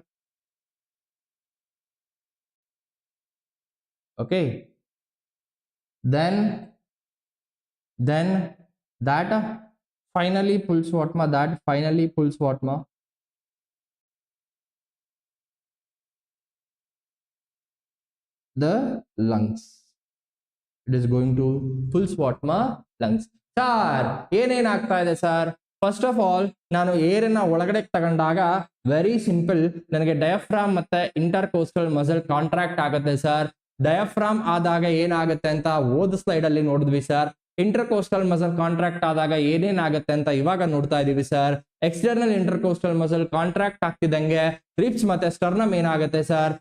Okay, then that finally pulls what ma, that finally pulls what ma the lungs. It is going to pull what ma lungs. Sir, ಏನೇನಾಗ್ತಾ ಇದೆ sir? First of all ನಾನು ಏರನ್ನ ಒಳಗಡೆ ತಗೊಂಡಾಗ very simple, ನನಗೆ diaphragm ಮತ್ತೆ ಇಂಟರ್ಕೋಸ್ಟಲ್ muscle contract ಆಗುತ್ತೆ sir. Diaphragm ಆದಾಗ ಏನಾಗುತ್ತೆ ಅಂತ ಓದ್ ಸ್ಲೈಡ್ ಅಲ್ಲಿ ನೋಡಿದ್ವಿ ಸರ್. ಇಂಟರ್ಕೋಸ್ಟಲ್ ಮಸಲ್ ಕಾಂಟ್ರಾಕ್ಟ್ ಆದಾಗ ಏನೇನಾಗುತ್ತೆ ಅಂತ ಇವಾಗ ನೋಡ್ತಾ ಇದೀವಿ sir. External intercostal muscle contract ಆಗ್ತಿದ್ದಂಗೆ ರಿಬ್ಸ್ ಮತ್ತೆ ಸ್ಟರ್ನಮ್ ಏನಾಗುತ್ತೆ ಸರ್,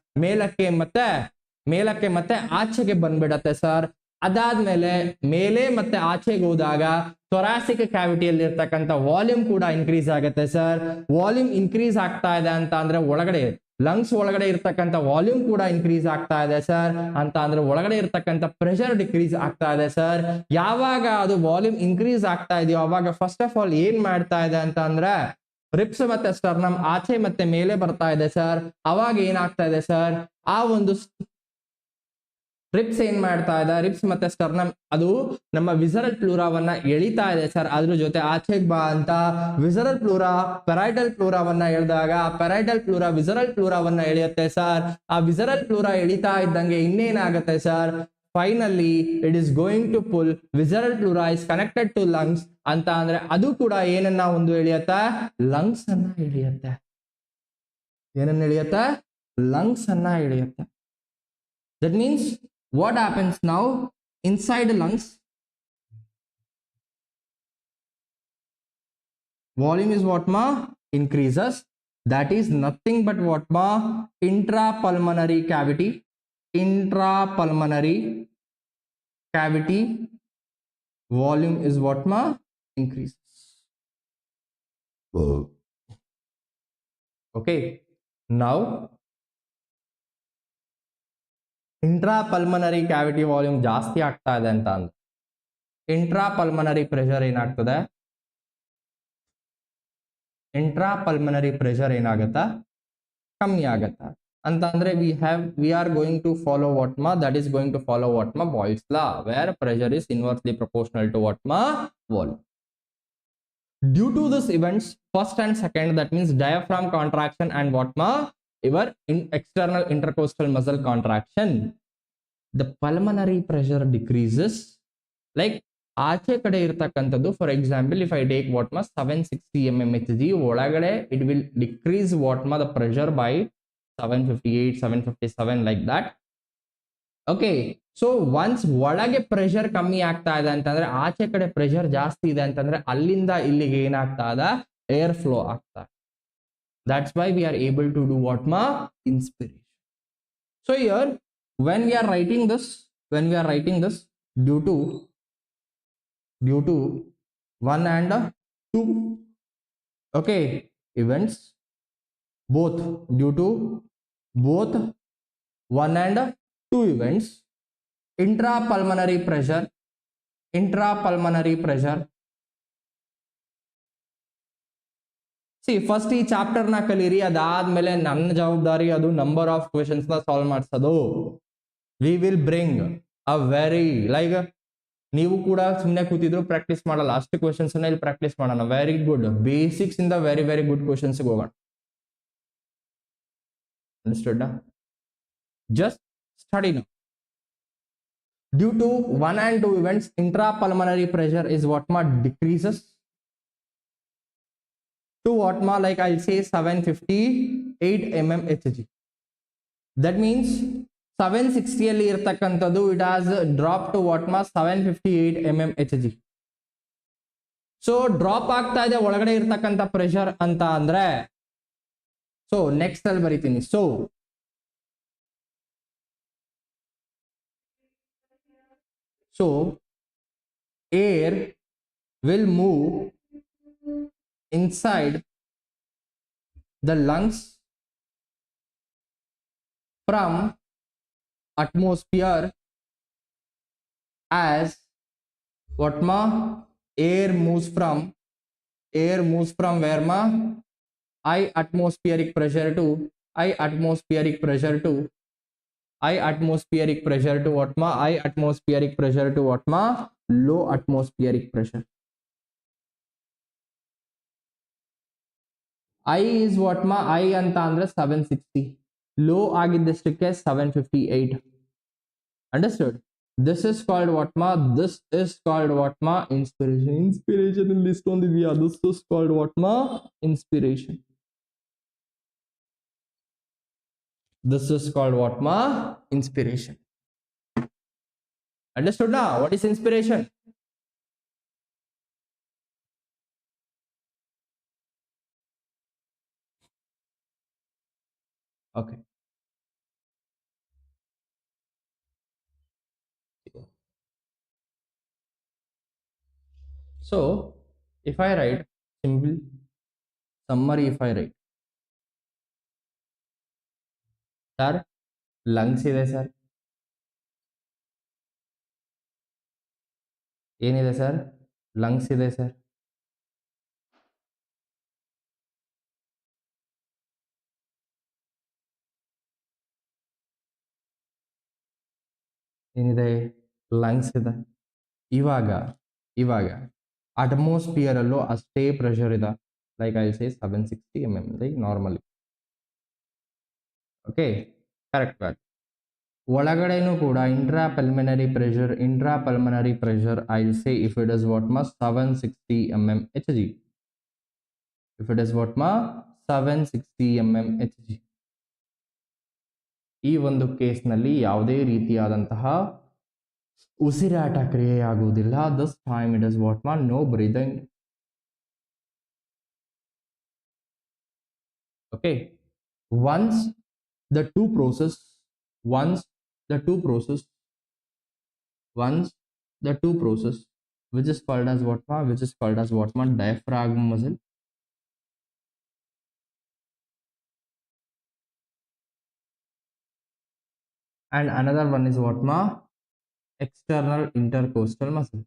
ಮೇಲಕ್ಕೆ ಮತ್ತೆ ಆಚೆಗೆ ಬಂದ್ಬಿಡತ್ತೆ ಸರ್. ಅದಾದ್ಮೇಲೆ ಮೇಲೆ ಮತ್ತೆ ಆಚೆಗೆ ಹೋದಾಗ ಥೊರಾಸಿಕ್ ಕ್ಯಾವಿಟಿಯಲ್ಲಿ ಇರ್ತಕ್ಕಂಥ ವಾಲ್ಯೂಮ್ ಕೂಡ ಇನ್ಕ್ರೀಸ್ ಆಗುತ್ತೆ ಸರ್. ವಾಲ್ಯೂಮ್ ಇನ್ಕ್ರೀಸ್ ಆಗ್ತಾ ಇದೆ ಅಂತ ಅಂದ್ರೆ ಒಳಗಡೆ ಲಂಗ್ಸ್ ಒಳಗಡೆ ಇರ್ತಕ್ಕಂಥ ವಾಲ್ಯೂಮ್ ಕೂಡ ಇನ್ಕ್ರೀಸ್ ಆಗ್ತಾ ಇದೆ ಸರ್. ಅಂತ ಅಂದ್ರೆ ಒಳಗಡೆ ಇರ್ತಕ್ಕಂಥ ಪ್ರೆಷರ್ ಡಿಕ್ರೀಸ್ ಆಗ್ತಾ ಇದೆ ಸರ್. ಯಾವಾಗ ಅದು ವಾಲ್ಯೂಮ್ ಇನ್ಕ್ರೀಸ್ ಆಗ್ತಾ ಇದೆಯೋ ಅವಾಗ ಫಸ್ಟ್ ಆಫ್ ಆಲ್ ಏನ್ ಮಾಡ್ತಾ ಇದೆ ಅಂತ ಅಂದ್ರೆ ರಿಬ್ಸ್ ಮತ್ತೆ ಸ್ಟರ್ನಮ್ ಆಚೆ ಮತ್ತೆ ಮೇಲೆ ಬರ್ತಾ ಇದೆ ಸರ್. ಅವಾಗ ಏನಾಗ್ತಾ ಇದೆ ಸರ್, ಆ ಒಂದು ರಿಬ್ಸ್ ಏನ್ ಮಾಡ್ತಾ ಇದೆ, ರಿಬ್ಸ್ ಮತ್ತೆ ಸ್ಟರ್ನಮ್ ಅದು ನಮ್ಮ ವಿಸರಲ್ ಪ್ಲೂರಾವನ್ನ ಎಳಿತಾ ಇದೆ ಸರ್. ಅದ್ರ ಜೊತೆ ಆಚೆಗೆ ಬಾ ಅಂತ ವಿಸರಲ್ ಪ್ಲೂರಾ ಪೆರೈಟಲ್ ಪ್ಲೂರಾವನ್ನ ಎಳೆದಾಗ ಪೆರೈಟಲ್ ಪ್ಲೂರಾ ವಿಸರಲ್ ಪ್ಲೂರಾವನ್ನ ಎಳೆಯುತ್ತೆ ಸರ್. ಆ ವಿಸರಲ್ ಪ್ಲೂರಾ ಎಳಿತಾ ಇದ್ದಂಗೆ ಇನ್ನೇನಾಗುತ್ತೆ sir, finally it is going to pull visceral pleura is connected to lungs ಅಂತ ಅಂದ್ರೆ ಅದು ಕೂಡ ಏನನ್ನ ಒಂದು ಎಳೆಯುತ್ತೆ, ಲಂಗ್ಸ್ ಅನ್ನ ಎಳೆಯುತ್ತೆ. ಏನನ್ನ ಎಳೆಯುತ್ತೆ? ಲಂಗ್ಸ್ ಅನ್ನ ಎಳೆಯುತ್ತೆ. That means what happens now inside the lungs? Volume is what ma increases. That is nothing but what ma intrapulmonary cavity. Intrapulmonary cavity volume is what ma increases. Okay, now intrapulmonary cavity volume ಜಾಸ್ತಿ ಆಗ್ತಾ ಇದೆ ಅಂತ ಅಂದ್ರೆ ಇಂಟ್ರಾಪಲ್ಮನರಿ pressure ಏನಾಗ್ತದೆ, ಇಂಟ್ರಾಪಲ್ಮನರಿ pressure ಏನಾಗುತ್ತಾ ಕಮ್ಮಿ ಆಗತ್ತಾ ಅಂತ ಅಂದ್ರೆ we are going to follow what ma, that is going to follow what ma Boyle's law, where pressure is inversely proportional to what ma volume. Due to this events first and second, that means diaphragm contraction and what ma your external intercostal muscle contraction, the pulmonary pressure decreases. Like ಆಚೆ ಕಡೆ ಇರತಕ್ಕಂಥದ್ದು, for example if I take what ಮಾ 760 mmHg ಒಳಗಡೆ it will decrease what ಮಾ the pressure by 758 757 like that. Okay, so once ಒಳಗೆ pressure ಕಮ್ಮಿ ಆಗ್ತಾ ಇದೆ ಅಂತಂದ್ರೆ ಆಚೆ ಕಡೆ ಪ್ರೆಷರ್ ಜಾಸ್ತಿ ಇದೆ ಅಂತಂದ್ರೆ ಅಲ್ಲಿಂದ ಇಲ್ಲಿಗೆ ಏನಾಗ್ತಾ ಇದೆ, ಏರ್ ಫ್ಲೋ ಆಗ್ತಾ. That's why we are able to do what ma inspiration. So here when we are writing this due to 1 and 2 okay events, both due to both 1 and 2 events, intrapulmonary pressure. C first ಈ chapter ನ ಕಲೀರಿ, ಅದಾದ್ಮೇಲೆ ನನ್ನ ಜವಾಬ್ದಾರಿ ಅದು number of questions ನ solve ಮಾಡಿಸೋದು. We will bring a very like ನೀವು ಕೂಡ ಸುಮ್ಮನೆ ಕೂತಿದ್ರು ಪ್ರಾಕ್ಟೀಸ್ ಮಾಡಲ್ಲ, ಅಷ್ಟು ಕ್ವೆಶನ್ಸ್ ಇಲ್ಲಿ ಪ್ರಾಕ್ಟೀಸ್ ಮಾಡೋಣ. ವೆರಿ ಗುಡ್ ಬೇಸಿಕ್ಸ್ ಇಂದ ವೆರಿ ವೆರಿ ಗುಡ್ ಕ್ವೆಶನ್ಸ್ ಹೋಗೋಣ. Understood? Just study now. Due to one and two events, intrapulmonary pressure is what ma decreases to what ma, like I'll say 758 mmHg. That means 760 ಅಲ್ಲಿ ಇರತಕ್ಕಂಥದ್ದು it has dropped to what ma 758 mmHg. So drop ಆಗ್ತಾ ಇದೆ ಒಳಗಡೆ ಇರ್ತಕ್ಕಂಥ pressure ಅಂತ ಅಂದ್ರೆ, so next ಅಲ್ಲಿ ಬರೀತೀನಿ. So air will move inside the lungs from atmosphere as what ma air moves from where ma high atmospheric pressure to high atmospheric pressure to high atmospheric pressure to what ma high atmospheric pressure to what ma low atmospheric pressure. I is what ma I ಅಂತ ಅಂದ್ರೆ 760, low ಆಗಿದ್ದಷ್ಟಕ್ಕೆ 758. Understood? This is called what ma, this is called what ma inspiration. Inspiration in list on the via, this is called what ma inspiration. This is called what ma inspiration. Understood now? What is inspiration? Okay. So if I write simple summary, if I write sir lungs ಇದೆ sir, ಏನಿದೆ sir, lungs ಇದೆ sir. ಏನಿದೆ, lungs ಇದೆ. ಇವಾಗ ಇವಾಗ atmosphere ಅಲ್ಲೂ ಅಷ್ಟೇ pressure ಇದೆ, like I say 760 mm like normally. Okay, correct. ಒಳಗಡೆನೂ ಕೂಡ intrapulmonary pressure I say if it is what ಮಾ 760 mmHg, if it is what ಮಾ 760 mmHg. ಈ ಒಂದು ಕೇಸ್ನಲ್ಲಿ ಯಾವುದೇ ರೀತಿಯಾದಂತಹ ಉಸಿರಾಟ ಕ್ರಿಯೆಯಾಗುವುದಿಲ್ಲ. This time it is what ಮಾ no breathing. Okay, once the two process which is called as what ma diaphragm muscle, and another one is what ma external intercostal muscle.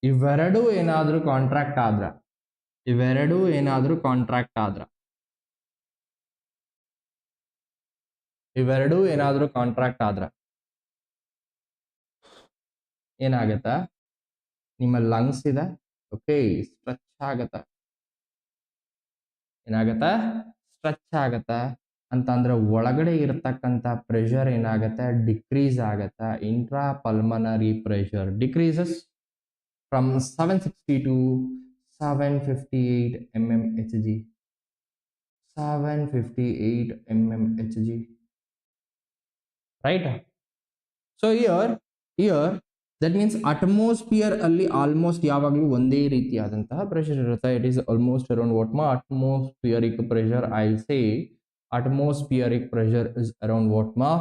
ಇವೆರಡೂ ಏನಾದರೂ ಕಾಂಟ್ರಾಕ್ಟ್ ಆದ್ರ ಏನಾಗತ್ತ, ನಿಮ್ಮ ಲಂಗ್ಸ್ ಇದೆ, okay, stretch ಆಗತ್ತ. ಏನಾಗತ್ತ, stretch ಆಗತ್ತ ಅಂತಂದ್ರೆ ಒಳಗಡೆ ಇರತಕ್ಕಂಥ ಪ್ರೆಷರ್ ಏನಾಗತ್ತೆ, ಡಿಕ್ರೀಸ್ ಆಗತ್ತ. Intra pulmonary pressure decreases from 760 to 758 mmHg. 758 mmHg, right? So here that means atmosphere ಅಲ್ಲಿ ಆಲ್ಮೋಸ್ಟ್ ಯಾವಾಗಲೂ ಒಂದೇ ರೀತಿಯಾದಂತಹ ಪ್ರೆಷರ್ ಇರುತ್ತೆ. It is almost around what ಮಾ atmospheric pressure. I'll say atmospheric pressure is around what ma,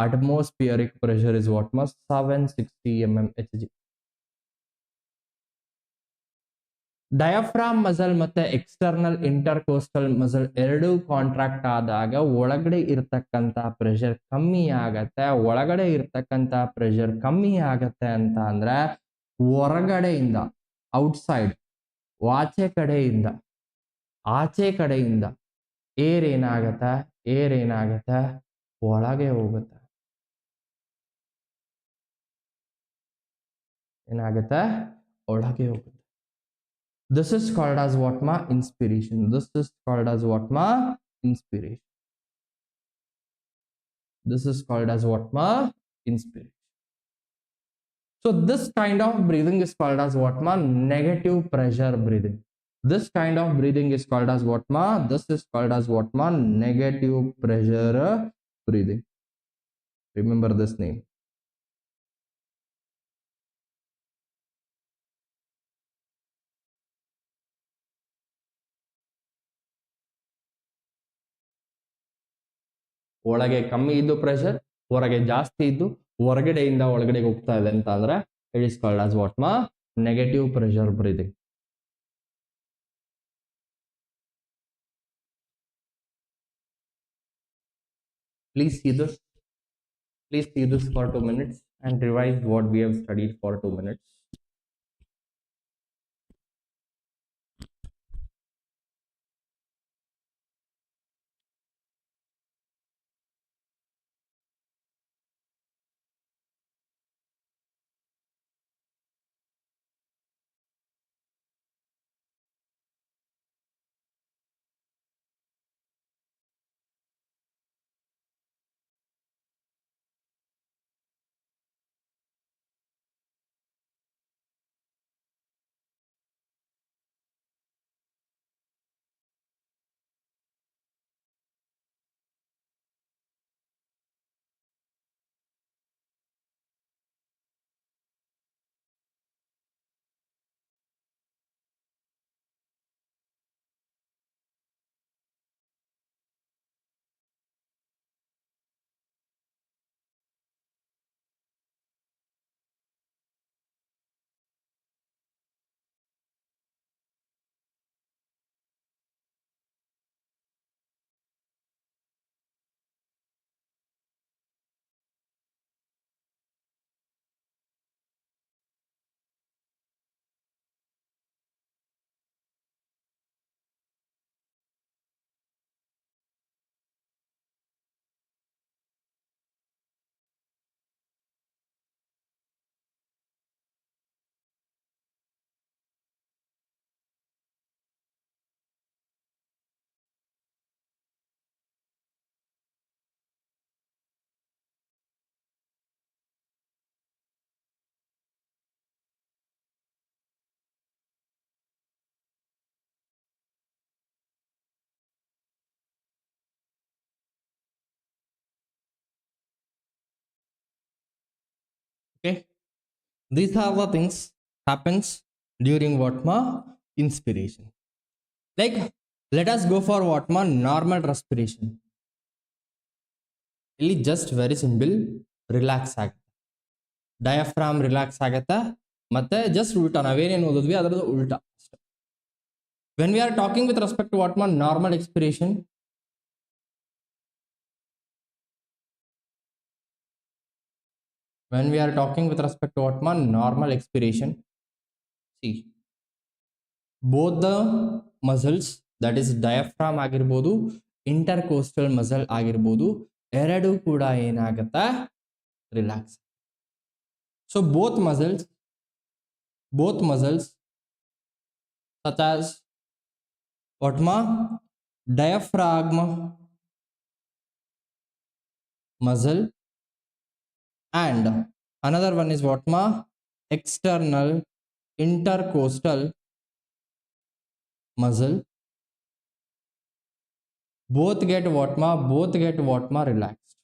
atmospheric pressure is what ma 760 mmHg. Diaphragm muscle ಮತ್ತೆ external intercostal muscle ಎರಡೂ contract ಆದಾಗ ಒಳಗಡೆ ಇರ್ತಕ್ಕಂಥ ಪ್ರೆಷರ್ ಕಮ್ಮಿ ಆಗತ್ತೆ. ಒಳಗಡೆ ಇರ್ತಕ್ಕಂಥ ಪ್ರೆಷರ್ ಕಮ್ಮಿ ಆಗತ್ತೆ ಅಂತ ಅಂದ್ರೆ ಹೊರಗಡೆಯಿಂದ ಔಟ್ಸೈಡ್, ಆಚೆ ಕಡೆಯಿಂದ ಏರ್ ಏನಾಗತ್ತೆ ಒಳಗೆ ಹೋಗುತ್ತೆ. ಒಳಗೆ ಹೋಗುತ್ತೆ. This is called as what ma? Inspiration. This is called as what ma? Inspiration. This is called as what ma? Inspiration. So this kind of breathing is called as what ma? Negative pressure breathing. This kind of breathing is called as what ma? This is called as what ma? Negative pressure breathing. Remember this name. ಒಳಗೆ ಕಮ್ಮಿ ಇದ್ದು pressure, ಹೊರಗೆ ಜಾಸ್ತಿ ಇದ್ದು ಹೊರಗಡೆಯಿಂದ ಒಳಗಡೆಗೆ ಹೋಗ್ತಾ ಇದೆ ಅಂತ ಅಂದ್ರೆ it is called as what ಮಾ? Negative pressure breathing. Please see this. Please see this for 2 minutes and revise what we have studied for 2 minutes. Okay, these are the things happens during what ma? Inspiration. Like, let us go for what ma? Normal respiration. ಇಲ್ಲಿ just very simple, relax ಆಗುತ್ತೆ, diaphragm relax ಆಗುತ್ತೆ, ಮತ್ತೆ just ಉಲ್ಟಾ ನಾವೇನೇನು ಓದಿದ್ವಿ ಅದರದ್ದು ಉಲ್ಟಾ ಅಷ್ಟೇ. When we are talking with respect to what ಮಾ? Normal expiration, when we are talking with respect to what man? Normal expiration, see, both the muscles, that is diaphragm ಆಗಿರ್ಬೋದು, intercostal muscle ಆಗಿರ್ಬೋದು, ಎರಡು ಕೂಡ ಏನಾಗುತ್ತೆ? Relax. So both muscles such as what ma? Diaphragm muscle, and another one is what ma? External intercostal muscle, both get what ma? Relaxed.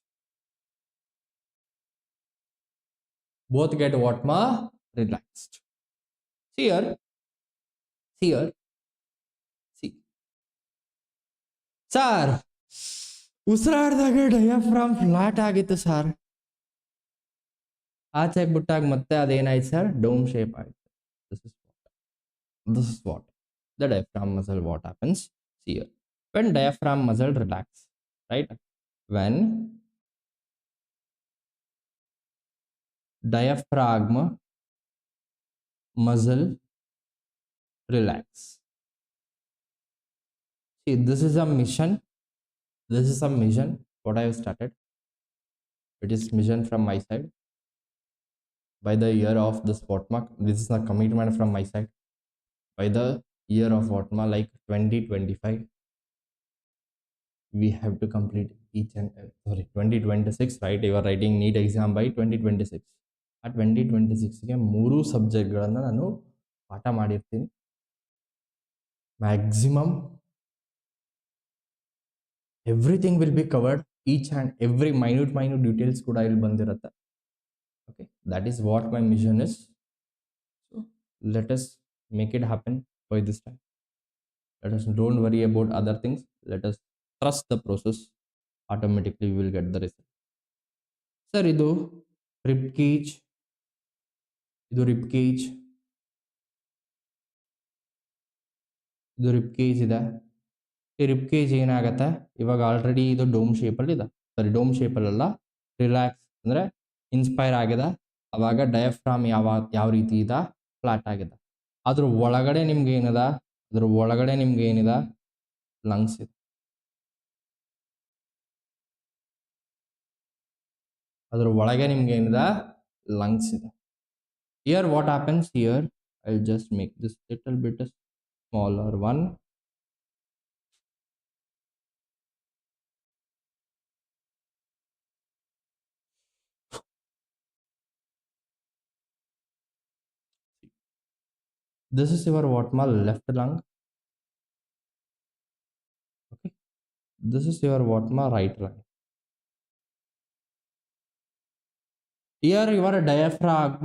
Both get what ma? Relaxed. See here, see, sir, ಉಸಿರಾಡಿದಾಗ diaphragm flat ಆಗಿತ್ತು sir, ಆಚೆ ಬಿಟ್ಟಾಗ ಮತ್ತೆ ಅದೇನಾಯ್ತು sir? Dome shape ಆಯ್ತು. This is what the diaphragm muscle, what happens here when diaphragm muscle relax, right? When diaphragm muscle relax, see, this is a mission what I have started. It is mission from my side by the year of the spot mark. This is a commitment from my side by the year of what ma like 2025 we have to complete each and sorry 2026 right, you are writing NEET exam by 2026. ಆ 2026ಗೆ 3 ಸಬ್ಜೆಕ್ಟ್ಗಳನ್ನು ನಾನು ಪಾಠ ಮಾಡಿರ್ತೀನಿ. Maximum everything will be covered, each and every minute details ಕೂಡ ಇಲ್ಲಿ ಬಂದಿರುತ್ತೆ. Okay, that is what my mission is. So let us make it happen by this time. Let us don't worry about other things, let us trust the process, automatically will get the result. Sir ಇದು rib cage, ಇದು rib cage, ಇದು rib cage ಇದೆ. ಈ rip cage ಏನಾಗತ್ತೆ, ಇವಾಗ already ಇದು dome ಶೇಪಲ್ಲಿ ಇದೆ, ಸಾರಿ ಡೋಮ್ ಶೇಪಲ್ಲ, ರಿಲ್ಯಾಕ್ಸ್ ಅಂದರೆ ಇನ್ಸ್ಪೈರ್ ಆಗಿದೆ. ಅವಾಗ ಡಯಾಫ್ರಾಮ್ ಯಾವ ರೀತಿ ಇದೆ, ಫ್ಲಾಟ್ ಆಗಿದೆ. ಅದ್ರ ಒಳಗಡೆ ನಿಮ್ಗೆ ಏನಿದೆ, ಅದ್ರ ಒಳಗಡೆ ನಿಮ್ಗೆ ಏನಿದೆ, ಲಂಗ್ಸ್ ಇದೆ. ಅದ್ರ ಒಳಗೆ ನಿಮ್ಗೆ ಏನಿದೆ, ಲಂಗ್ಸ್ ಇದೆ. Here what happens here, I'll just make this little bit smaller one. This is your what ma left lung. Okay, this is your what ma right lung. Here your diaphragm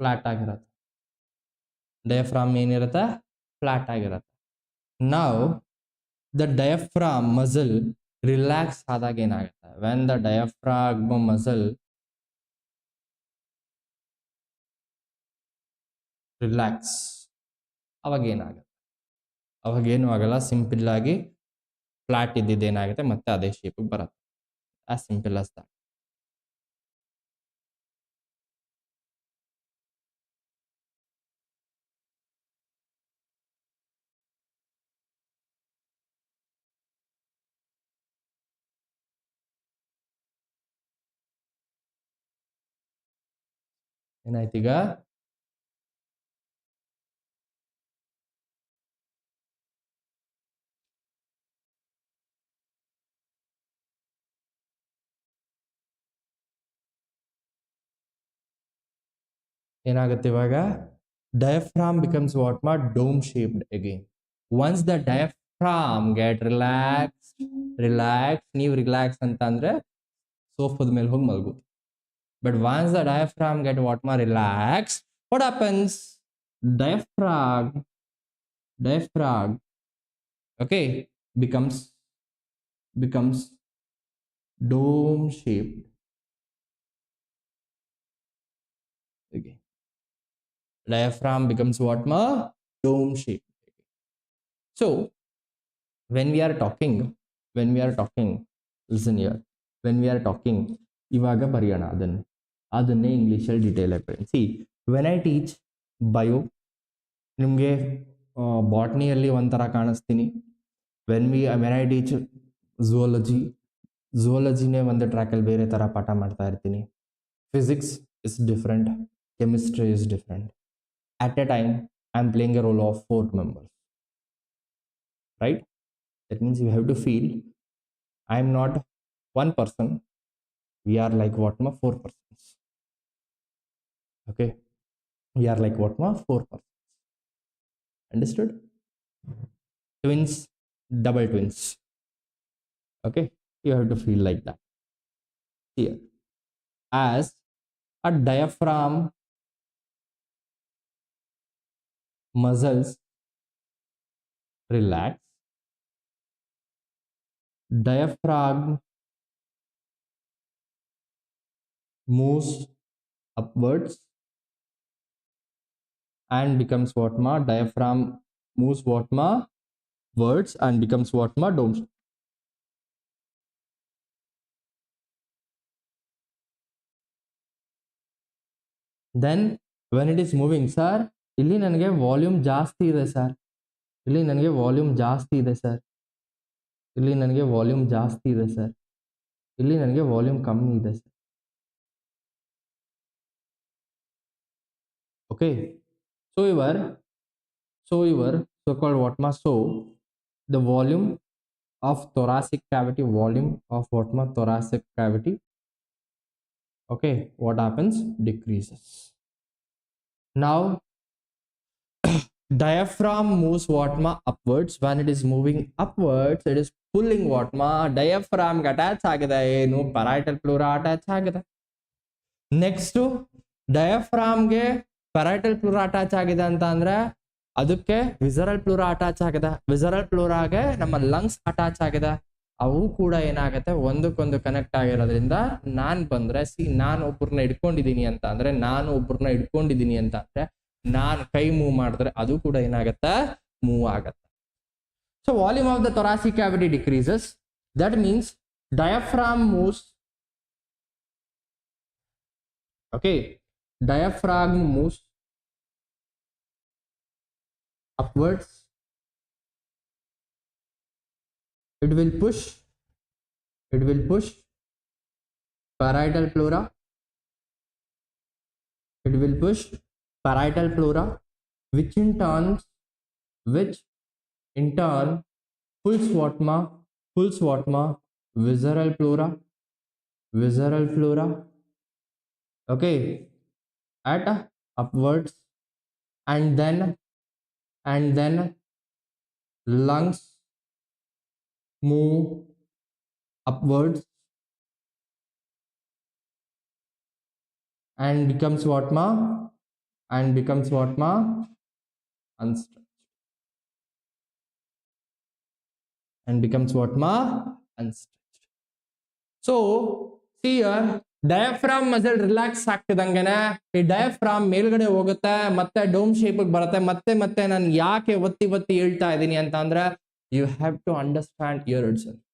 flat ಆಗಿರುತ್ತೆ. Diaphragm ಏನಿರುತ್ತೆ, flat ಆಗಿರುತ್ತೆ. Now the diaphragm muscle relax ಆದಾಗ ಏನಾಗುತ್ತೆ, when the diaphragm muscle relax, ಅವಾಗ ಏನಾಗುತ್ತೆ, ಅವಾಗೇನು ಆಗಲ್ಲ, simple ಆಗಿ ಫ್ಲಾಟ್ ಇದ್ದಿದ್ದೇನಾಗುತ್ತೆ ಮತ್ತೆ ಅದೇ ಶೇಪಿಗೆ ಬರುತ್ತೆ. As simple as that. ಏನಾಯ್ತೀಗ, ಏನಾಗುತ್ತೆ ಇವಾಗ, diaphragm becomes what ma dome shaped again. Once the diaphragm get relaxed, ನೀವು ರಿಲ್ಯಾಕ್ಸ್ ಅಂತ ಅಂದ್ರೆ ಸೋಫಾದ ಮೇಲೆ ಹೋಗಿ ಮಲಗೋದು. But once the diaphragm get what ma relaxed, what happens, diaphragm okay becomes dome shaped again. Diaphragm becomes what ma dome shaped. So when we are talking, listen here, when we are talking, ಇವಾಗ ಬರೆಯೋಣ ಅದನ್ನೇ ಇಂಗ್ಲೀಷಲ್ಲಿ detail ಆಗಿ. See when I teach bio, ನಿಮಗೆ ಬಾಟ್ನಿಯಲ್ಲಿ ಒಂಥರ ಕಾಣಿಸ್ತೀನಿ. When I teach ಝುವಾಲಜಿನೇ ಒಂದು ಟ್ರ್ಯಾಕಲ್ಲಿ ಬೇರೆ ಥರ ಪಾಠ ಮಾಡ್ತಾ ಇರ್ತೀನಿ. Physics is different, chemistry is different. At a time, I am playing a role of 4 members, right? That means you have to feel I am not one person. We are like what ma 4 persons. Okay, we are like what ma 4 persons. Understood? Twins, double twins. Okay, you have to feel like that. Here, as a diaphragm muscles relax, diaphragm moves upwards and becomes what ma, diaphragm moves what ma words and becomes what ma dome. Then when it is moving, sir, ಇಲ್ಲಿ ನನಗೆ volume ಜಾಸ್ತಿ ಇದೆ sir, ಇಲ್ಲಿ ನನಗೆ volume ಜಾಸ್ತಿ ಇದೆ sir, ಇಲ್ಲಿ ನನಗೆ ವಾಲ್ಯೂಮ್ ಜಾಸ್ತಿ ಇದೆ ಸರ್, ಇಲ್ಲಿ ನನಗೆ ವಾಲ್ಯೂಮ್ ಕಮ್ಮಿ ಇದೆ sir. Okay, so your so-called what ma, so the volume of thoracic cavity, volume of what ma, thoracic cavity, okay, what happens, decreases. Now diaphragm moves what ma, upwards. When it is moving upwards, it is pulling what ma, diaphragm ಗೆ attach ಆಗಿದೆ, ಏನು parietal pleura attach ಆಗಿದೆ. Next ಡಯಾಫ್ರಾಮ್ಗೆ parietal pleura attach ಆಗಿದೆ ಅಂತ ಅಂದ್ರೆ ಅದಕ್ಕೆ visceral ಪ್ಲೂರಾ attach ಆಗಿದೆ, visceral ಪ್ಲೂರಾಗೆ ನಮ್ಮ ಲಂಗ್ಸ್ ಅಟ್ಯಾಚ್ ಆಗಿದೆ. ಅವು ಕೂಡ ಏನಾಗುತ್ತೆ, ಒಂದಕ್ಕೊಂದು ಕನೆಕ್ಟ್ ಆಗಿರೋದ್ರಿಂದ ನಾನ್ ಬಂದ್ರೆ ನಾನು ಒಬ್ಬರನ್ನ ಇಟ್ಕೊಂಡಿದೀನಿ ಅಂತ ಅಂದ್ರೆ ನಾನ್ ಕೈ ಮೂವ್ ಮಾಡಿದ್ರೆ ಅದು ಕೂಡ ಏನಾಗುತ್ತೆ, ಮೂವ್ ಆಗತ್ತೆ. So volume of the thoracic cavity decreases. That means diaphragm moves. Okay, diaphragm moves upwards. It will push parietal pleura. It will push parietal pleura, which in turn pulls what ma, visceral pleura, okay, at upwards, and then lungs move upwards and becomes what ma, unstretched, and becomes what ma, unstretched. So see here, diaphragm muscle relax ಆಗ್ತಿದಂಗೆನೆ ಈ diaphragm ಮೇಲ್ಗಡೆ ಹೋಗುತ್ತೆ, ಮತ್ತೆ dome shape ಬರುತ್ತೆ. ಮತ್ತೆ ನಾನು ಯಾಕೆ ಒತ್ತಿ ಹೇಳ್ತಾ ಇದ್ದೀನಿ ಅಂತ ಅಂದ್ರೆ, you have to understand yourself.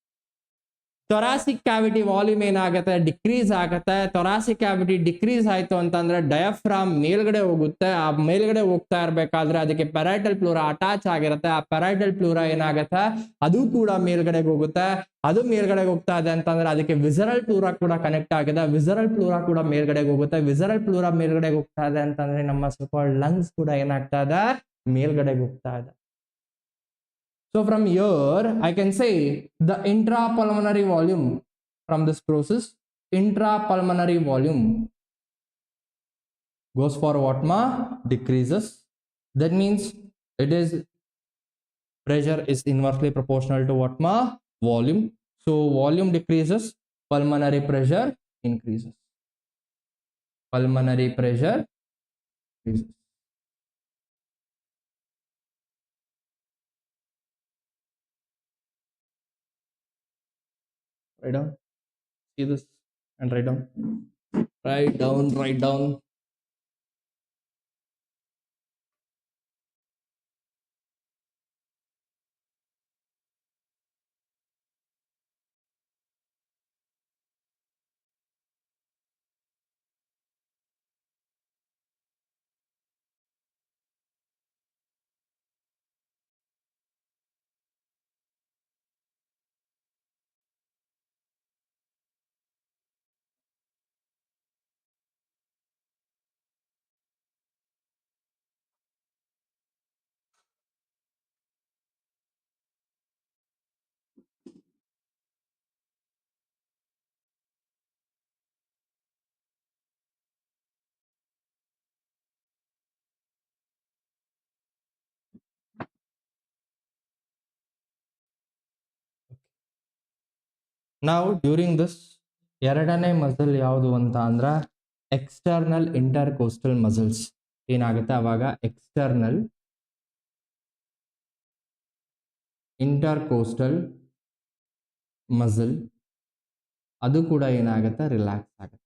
Thoracic cavity volume ಏನಾಗುತ್ತೆ, ಡಿಕ್ರೀಸ್ ಆಗುತ್ತೆ. ಥೊರಾಸಿಕ್ ಕ್ಯಾವಿಟಿ ಡಿಕ್ರೀಸ್ ಆಯ್ತು ಅಂತಂದ್ರೆ ಡಯಾಫ್ರಾಮ್ ಮೇಲ್ಗಡೆ ಹೋಗುತ್ತೆ. ಆ ಮೇಲ್ಗಡೆ ಹೋಗ್ತಾ ಇರ್ಬೇಕಾದ್ರೆ ಅದಕ್ಕೆ parietal pleura ಅಟ್ಯಾಚ್ ಆಗಿರುತ್ತೆ. ಆ parietal pleura ಏನಾಗುತ್ತೆ, ಅದು ಕೂಡ ಮೇಲ್ಗಡೆ ಹೋಗುತ್ತೆ. ಅದು ಮೇಲ್ಗಡೆ ಹೋಗ್ತಾ ಇದೆ ಅಂತಂದ್ರೆ ಅದಕ್ಕೆ ವಿಸರಲ್ ಪ್ಲೂರಾ ಕೂಡ ಕನೆಕ್ಟ್ ಆಗಿದೆ. ವಿಸರಲ್ ಪ್ಲೂರಾ ಕೂಡ ಮೇಲ್ಗಡೆ ಹೋಗುತ್ತೆ. ವಿಸರಲ್ ಪ್ಲೂರಾ ಮೇಲ್ಗಡೆ ಹೋಗ್ತಾ ಇದೆ ಅಂತಂದ್ರೆ ನಮ್ಮ ಸ್ವಲ್ಪ ಲಂಗ್ಸ್ ಕೂಡ ಏನಾಗ್ತಾ ಇದೆ, ಮೇಲ್ಗಡೆ ಹೋಗ್ತಾ ಇದೆ. So from here I can say the intrapulmonary volume from this process, intrapulmonary volume goes for what ma, decreases. That means it is pressure is inversely proportional to what ma, volume. So volume decreases, pulmonary pressure increases. Pulmonary pressure increases. Write down, see this and write down. Now during this ಎರಡನೇ muscle ಯಾವುದು ಅಂತ ಅಂದ್ರೆ external intercostal muscles ಏನಾಗುತ್ತೆ, ಅವಾಗ external intercostal muscle ಅದು ಕೂಡ ಏನಾಗುತ್ತೆ, relax ಆಗುತ್ತೆ.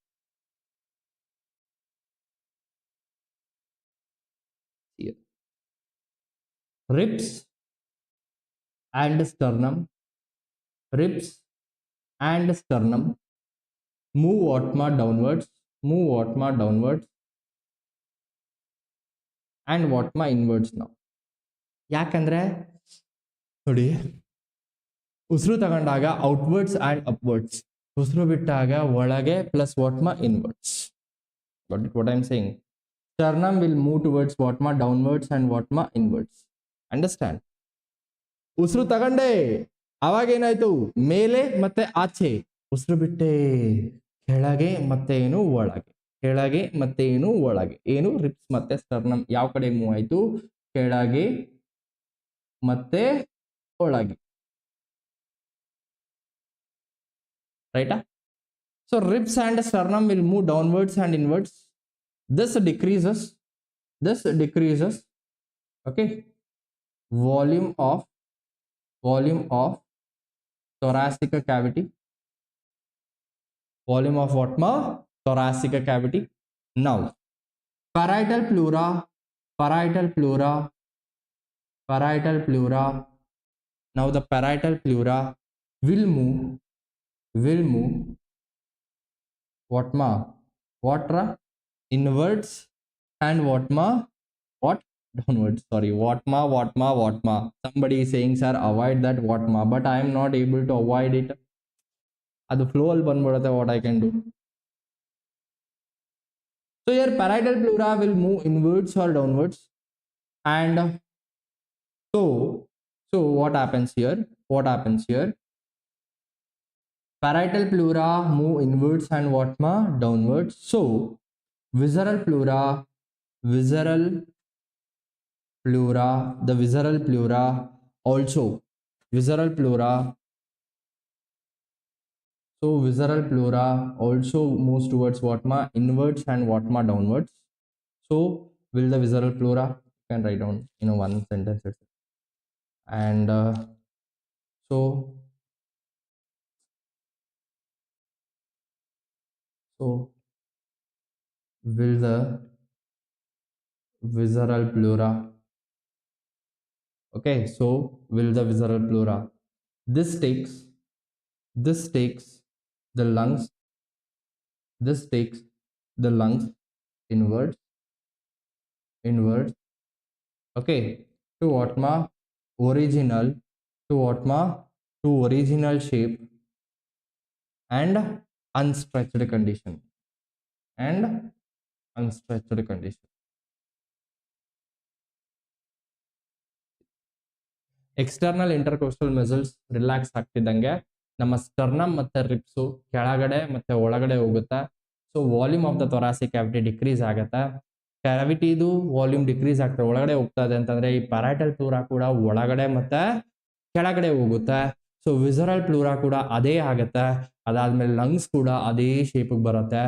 ribs and sternum move what ma, downwards and what ma, inwards. now ಯಾಕಂದ್ರೆ ನೋಡಿ, ಉಸಿರು ತಗೊಂಡಾಗ ಔಟ್ವರ್ಡ್ಸ್ ಅಂಡ್ ಅಪ್ವರ್ಡ್ಸ್, ಉಸಿರು ಬಿಟ್ಟಾಗ ಒಳಗೆ ಪ್ಲಸ್ ವಾಟ್ ಮಾ, inwards. What I am saying, Sternum will move towards what ma downwards and what ma inwards. Understand? ಉಸಿರು ತಗೊಂಡೆ ಅವಾಗ ಏನಾಯ್ತು ಮೇಲೆ ಮತ್ತೆ ಆಚೆ ಉಸಿರು ಬಿಟ್ಟೆ ಕೆಳಗೆ ಮತ್ತೆ ಏನು ಒಳಗೆ ಕೆಳಗೆ ಮತ್ತೆ ಏನು ಒಳಗೆ ಏನು ರಿಪ್ಸ್ ಮತ್ತೆ ಸ್ಟರ್ನಮ್ ಯಾವ ಕಡೆ ಮೂವ್ ಆಯ್ತು ಕೆಳಗೆ ಮತ್ತೆ ಒಳಗೆ ರೈಟಾ so reefs and sternum will move downwards and inwards. This decreases okay volume of thoracic cavity. Volume of what ma thoracic cavity. Now parietal pleura now the parietal pleura will move what ma what ra inwards and what ma what downwards. Sorry, what ma. Somebody is saying sir avoid that what ma, but I am not able to avoid it. ಅದು flow ಅಲ್ಲಿ ಬಂದ್ಬಿಡುತ್ತೆ. What I can do. So your parietal pleura will move inwards or downwards, and so what happens here parietal pleura move inwards and what ma downwards. So visceral pleura the visceral pleura also visceral pleura so visceral pleura also moves towards what ma inwards and what ma downwards. So will the visceral pleura, you can write down in one sentence itself. And so will the visceral pleura okay so will the visceral pleura this takes the lungs inwards okay to what ma original to original shape and unstretched condition external intercostal muscles relax ಆಗ್ತಿದ್ದಂಗೆ ನಮ್ಮ sternum ಮತ್ತೆ ribs ಕೆಳಗಡೆ ಮತ್ತೆ ಒಳಗಡೆ ಹೋಗುತ್ತೆ. So volume of the thoracic cavity decrease ಆಗುತ್ತೆ. ಕ್ಯಾವಿಟಿದು volume decrease ಆಗ್ತದೆ, ಒಳಗಡೆ ಹೋಗ್ತಾ ಇದೆ ಅಂತಂದ್ರೆ ಈ ಪ್ಯಾರೈಟಲ್ ಪ್ಲೂರಾ ಕೂಡ ಒಳಗಡೆ ಮತ್ತೆ ಕೆಳಗಡೆ ಹೋಗುತ್ತೆ. ಸೊ ವಿಸರಲ್ ಪ್ಲೂರಾ ಕೂಡ ಅದೇ ಆಗುತ್ತೆ. ಅದಾದ್ಮೇಲೆ ಲಂಗ್ಸ್ ಕೂಡ ಅದೇ ಶೇಪಿಗೆ ಬರುತ್ತೆ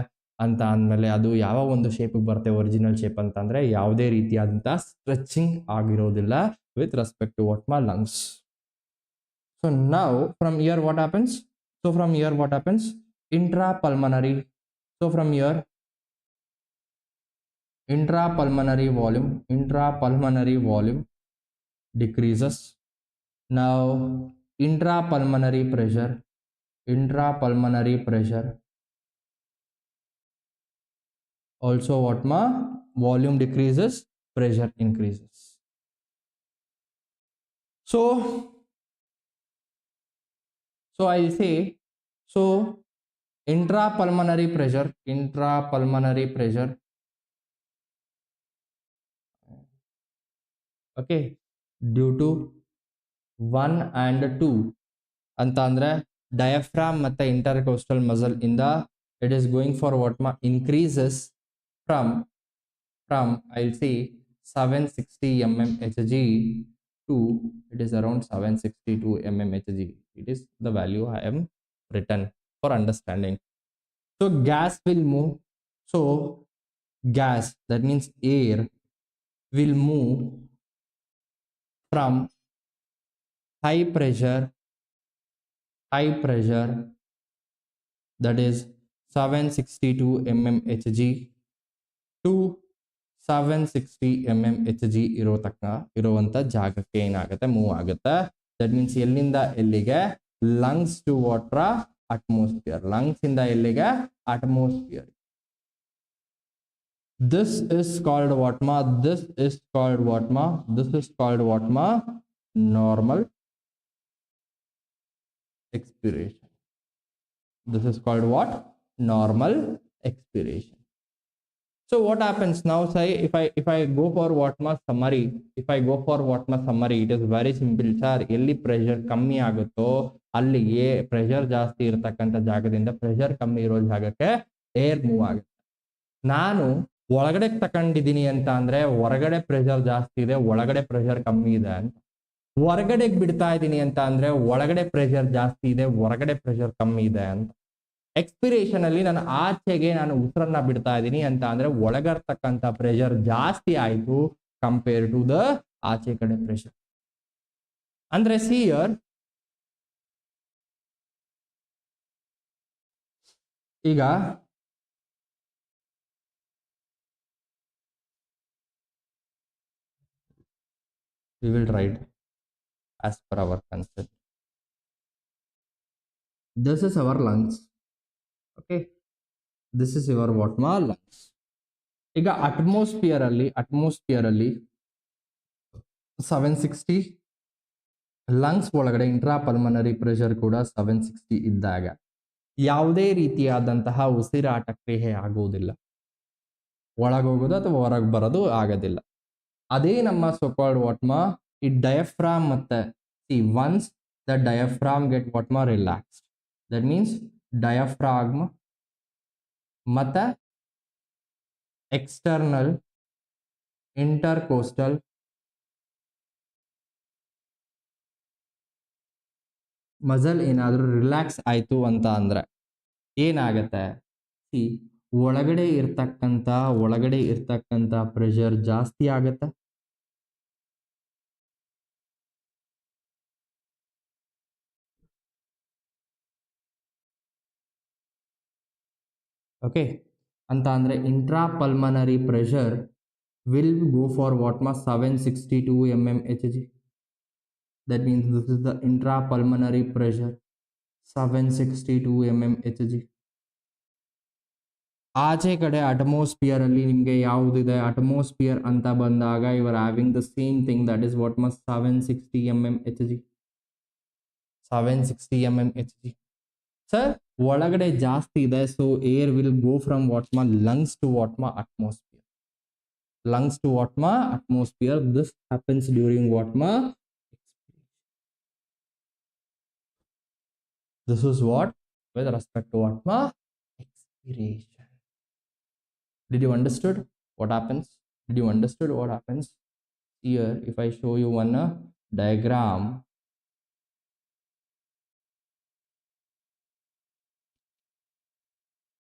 ಅಂತ ಅಂದಮೇಲೆ ಅದು ಯಾವ ಒಂದು ಶೇಪಿಗೆ ಬರುತ್ತೆ ಒರಿಜಿನಲ್ ಶೇಪ್ ಅಂತ ಅಂದ್ರೆ ಯಾವುದೇ ರೀತಿಯಾದಂಥ ಸ್ಟ್ರೆಚಿಂಗ್ ಆಗಿರೋದಿಲ್ಲ with respect to what my lungs. So now from here what happens? Intrapulmonary. So from here intrapulmonary volume decreases. Now intrapulmonary pressure also what ma volume decreases, pressure increases. So I'll say intrapulmonary pressure okay due to 1 and 2 ಅಂತ ಅಂದ್ರೆ diaphragm ಮತ್ತೆ intercostal muscle ಇಂದ it is going for what ma increases from I'll say 760 mmHg to it is around 762 mmHg. It is the value I am written for understanding. So gas will move. So gas, that means air, will move from high pressure that is 762 mmHg to 760 mmHg ಇರುವಂತ ಜಾಗಕ್ಕೆ ಏನಾಗುತ್ತೆ move ಆಗುತ್ತೆ. That means ಎಲ್ಲಿಂದ ಎಲ್ಲಿಗೆ lungs to water atmosphere, lungs ಇಂದ ಎಲ್ಲಿಗೆ atmosphere. This is called what ಮಾ normal expiration. This is called what? Normal expiration. So what happens now? Say if I go for what my summary, if I go for what my summary, it is very simple sir. ಎಲ್ಲಿ pressure ಕಮ್ಮಿ ಆಗುತ್ತೋ ಅಲ್ಲಿಗೆ pressure ಜಾಸ್ತಿ ಇರತಕ್ಕಂಥ ಜಾಗದಿಂದ pressure ಕಮ್ಮಿ ಇರೋ ಜಾಗಕ್ಕೆ ಏರ್ ಮೂವ್ ಆಗುತ್ತೆ. ನಾನು ಒಳಗಡೆ ತಕೊಂಡಿದ್ದೀನಿ ಅಂತ ಅಂದ್ರೆ ಹೊರಗಡೆ ಪ್ರೆಷರ್ ಜಾಸ್ತಿ ಇದೆ, ಒಳಗಡೆ ಪ್ರೆಷರ್ ಕಮ್ಮಿ ಇದೆ ಅಂತ. ಹೊರಗಡೆಗೆ ಬಿಡ್ತಾ ಇದ್ದೀನಿ ಅಂತ ಅಂದ್ರೆ ಒಳಗಡೆ ಪ್ರೆಷರ್ ಜಾಸ್ತಿ ಇದೆ, ಹೊರಗಡೆ ಪ್ರೆಷರ್ ಕಮ್ಮಿ ಇದೆ ಅಂತ. ಎಕ್ಸ್ಪಿರೇಷನ್ ಅಲ್ಲಿ ನಾನು ಆಚೆಗೆ ನಾನು ಉಸಿರನ್ನ ಬಿಡ್ತಾ ಇದ್ದೀನಿ ಅಂತ ಅಂದ್ರೆ ಒಳಗಿರ್ತಕ್ಕಂಥ ಪ್ರೆಷರ್ ಜಾಸ್ತಿ ಆಯ್ತು ಕಂಪೇರ್ ಟು ದ ಆಚೆ ಕಡೆ ಪ್ರೆಷರ್. ಅಂದ್ರೆ ಸಿಯರ್ ಈಗ we will write as per our concept. This is our lungs. Okay, this is your what ma lungs. ಈಗ ಅಟ್ಮಾಸ್ಫಿಯರ್ ಅಲ್ಲಿ 760, ಲಂಗ್ಸ್ ಒಳಗಡೆ ಇಂಟ್ರಾ ಪಲ್ಮನರಿ ಪ್ರೆಷರ್ ಕೂಡ 760 ಇದ್ದಾಗ ಯಾವುದೇ ರೀತಿಯಾದಂತಹ ಉಸಿರಾಟ ಕ್ರಿಯೆ ಆಗುವುದಿಲ್ಲ, ಒಳಗೋಗೋದು ಅಥವಾ ಹೊರಗೆ ಬರೋದು ಆಗೋದಿಲ್ಲ. ಅದೇ ನಮ್ಮ ಸೊಕಾಲ್ಡ್ ವಾಟ್ಮಾ ಈ ಡಯಾಫ್ರಾಮ್ ಮತ್ತೆ ಒನ್ಸ್ ದ ಡಯಾಫ್ರಾಮ್ ಗೆಟ್ ವಾಟ್ಮಾ ರಿಲ್ಯಾಕ್ಸ್ಡ್, ದಟ್ ಮೀನ್ಸ್ ಡಯಾಫ್ರಾಮ್ ಮತ್ತೆ ಎಕ್ಸ್ಟರ್ನಲ್ ಇಂಟರ್ಕೋಸ್ಟಲ್ ಮಸಲ್ ಏನಾದರೂ ರಿಲ್ಯಾಕ್ಸ್ ಆಯ್ತು ಅಂತ ಅಂದ್ರೆ ಏನಾಗತ್ತೆ, ಒಳಗಡೆ ಇರ್ತಕ್ಕಂಥ ಪ್ರೆಷರ್ ಜಾಸ್ತಿ ಆಗತ್ತೆ. ಓಕೆ ಅಂತ ಅಂದ್ರೆ intra pulmonary pressure will go for what ಮಾ 762 mmHg. That means this is the intrapulmonary pressure 762 mmHg. ಆಚೆ ಕಡೆ ಅಟ್ಮಾಸ್ಫಿಯರ್ ಅಲ್ಲಿ ನಿಮಗೆ ಯಾವುದಿದೆ, ಅಟ್ಮಾಸ್ಫಿಯರ್ ಅಂತ ಬಂದಾಗ you are having the same thing, that is what ಮಸ್ 760 mmHg. 760 mmHg. ಸರ್ ಒಳಗಡೆ ಜಾಸ್ತಿ ಇದೆ, so air will go from what ಮಾ ಲಂಗ್ಸ್ ಟು ವಾಟ್ ಮಾ ಅಟ್ಮಾಸ್ಫಿಯರ್. ಲಂಗ್ಸ್ ಟು ವಾಟ್ ಮಾ atmosphere. This happens during what ಮಾ. This is what with respect to what ma expiration. Did you understood what happens? Did you understood what happens here? If I show you one diagram,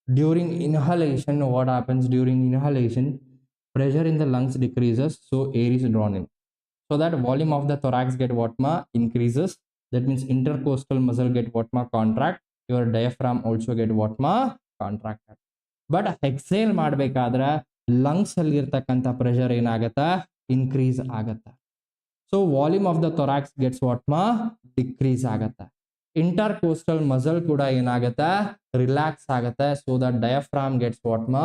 during inhalation, what happens during inhalation? Pressure in the lungs decreases, so air is drawn in, so that volume of the thorax get what ma increases. That means intercostal muscle get what ma contract, your diaphragm also get what ma contracted. But exhale ಮಾಡಬೇಕಾದ್ರೆ lungs ಅಲ್ಲಿ ಇರ್ತಕ್ಕಂಥ pressure ಏನಾಗತ್ತಾ, increase ಆಗತ್ತೆ. So volume of the thorax gets what ಮಾ decrease ಆಗತ್ತೆ. ಇಂಟರ್ಕೋಸ್ಟಲ್ muscle ಕೂಡ ಏನಾಗತ್ತೆ, relax ಆಗತ್ತೆ. So the diaphragm gets what ಮಾ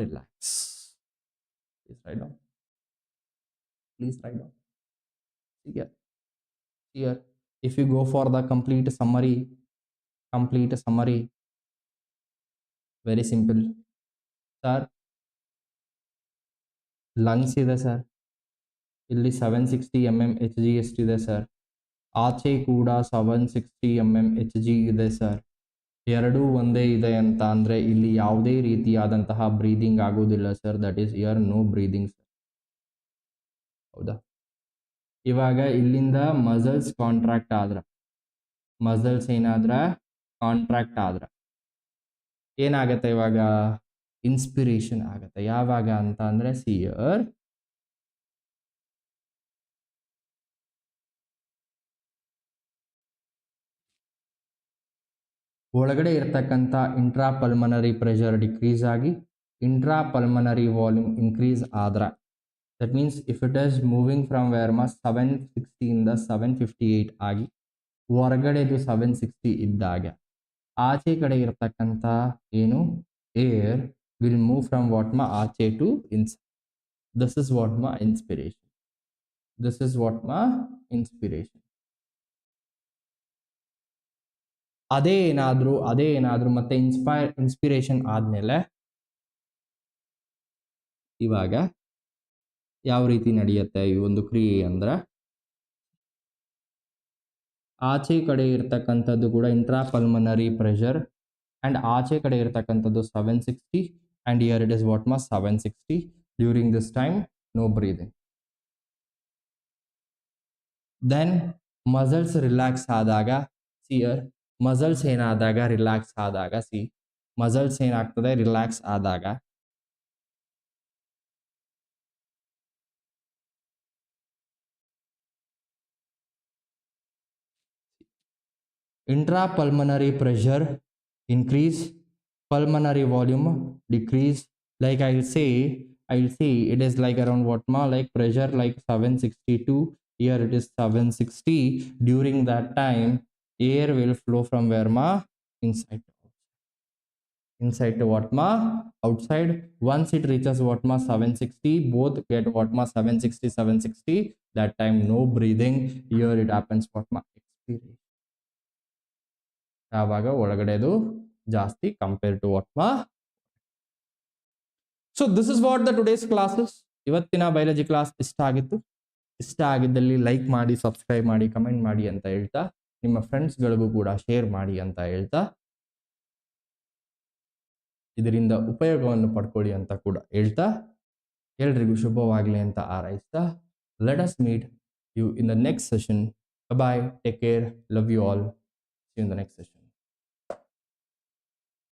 relax. Please write down. Please write down. Here if you go for the complete summary, very simple sir. lungs ಇದೆ sir, ಇಲ್ಲಿ 760 mmHg ಎಷ್ಟಿದೆ sir, ಆಚೆ ಕೂಡ 760 mmHg ಇದೆ ಸರ್. ಎರಡೂ ಒಂದೇ ಇದೆ ಅಂತ ಅಂದ್ರೆ ಇಲ್ಲಿ ಯಾವುದೇ ರೀತಿಯಾದಂತಹ ಬ್ರೀದಿಂಗ್ ಆಗೋದಿಲ್ಲ sir. That is here no breathing sir. ಹೌದಾ? ಇವಾಗ ಇಲ್ಲಿಂದ ಮಸಲ್ಸ್ ಕಾಂಟ್ರಾಕ್ಟ್ ಆದ್ರ, ಮಸಲ್ಸ್ ಏನಾದ್ರ ಕಾಂಟ್ರಾಕ್ಟ್ ಆದ್ರ ಏನಾಗತ್ತೆ, ಇವಾಗ ಇನ್ಸ್ಪಿರೇಷನ್ ಆಗತ್ತೆ. ಯಾವಾಗ ಅಂತ ಅಂದ್ರೆ ಸಿಯರ್ ಒಳಗಡೆ ಇರ್ತಕ್ಕಂಥ ಇಂಟ್ರಾ ಪಲ್ಮನರಿ ಪ್ರೆಷರ್ ಡಿಕ್ರೀಸ್ ಆಗಿ ಇಂಟ್ರಾ ಪಲ್ಮನರಿ ವಾಲ್ಯೂಮ್ ಇನ್ಕ್ರೀಸ್ ಆದ್ರ, that means if it is moving from where ಮಾ 760 ಇಂದ 758 ಆಗಿ ಹೊರಗಡೆದು 760 ಇದ್ದಾಗ ಆಚೆ ಕಡೆ ಇರತಕ್ಕಂಥ ಏನು air will move from what ಮಾ ಆಚೆ to inside. This is what ಮಾ ಇನ್ಸ್ಪಿರೇಷನ್. ದಿಸ್ ಇಸ್ ವಾಟ್ ಮಾ ಇನ್ಸ್ಪಿರೇಷನ್. ಅದೇ ಏನಾದ್ರು ಮತ್ತೆ ಇನ್ಸ್ಪಿರೇಷನ್ ಆದ್ಮೇಲೆ ಇವಾಗ ಯಾವ ರೀತಿ ನಡೆಯುತ್ತೆ ಈ ಒಂದು ಕ್ರಿಯೆ ಅಂದ್ರೆ, ಆಚೆ ಕಡೆ ಇರ್ತಕ್ಕಂಥದ್ದು ಕೂಡ ಇಂಟ್ರಾಪಲ್ಮನರಿ ಪ್ರೆಷರ್ ಅಂಡ್ ಆಚೆ ಕಡೆ ಇರ್ತಕ್ಕಂಥದ್ದು 760 and here it is what ಮಾ 760. During this time no breathing. Then muscles relax ಆದಾಗ, ಸಿಯರ್ ಮಸಲ್ಸ್ ಏನಾದಾಗ ರಿಲ್ಯಾಕ್ಸ್ ಆದಾಗ, ಮಸಲ್ಸ್ ಏನಾಗ್ತದೆ ರಿಲ್ಯಾಕ್ಸ್ ಆದಾಗ intrapulmonary pressure increase, pulmonary volume decrease. Like I'll say it is like around what ma, like pressure like 762, here it is 760. During that time air will flow from where ma, inside to what ma, outside. Once it reaches what ma 760, both get what ma 760 760. That time no breathing, here it happens what ma, expiration. ಯಾವಾಗ ಒಳಗಡೆದು ಜಾಸ್ತಿ compare to what ಮಾ. So this is what the today's classes. ಇವತ್ತಿನ biology class ಇಷ್ಟ ಆಗಿತ್ತು. ಇಷ್ಟ ಆಗಿದ್ದಲ್ಲಿ like ಮಾಡಿ, subscribe ಮಾಡಿ, ಕಮೆಂಟ್ ಮಾಡಿ ಅಂತ ಹೇಳ್ತಾ, ನಿಮ್ಮ ಫ್ರೆಂಡ್ಸ್ಗಳಿಗೂ ಕೂಡ ಶೇರ್ ಮಾಡಿ ಅಂತ ಹೇಳ್ತಾ, ಇದರಿಂದ ಉಪಯೋಗವನ್ನು ಪಡ್ಕೊಳ್ಳಿ ಅಂತ ಕೂಡ ಹೇಳ್ತಾ, ಎಲ್ರಿಗೂ ಶುಭವಾಗಲಿ ಅಂತ ಹಾರೈಸ್ತಾ, let us meet you in the next session. Bye, take care, love you all, see you in the next session.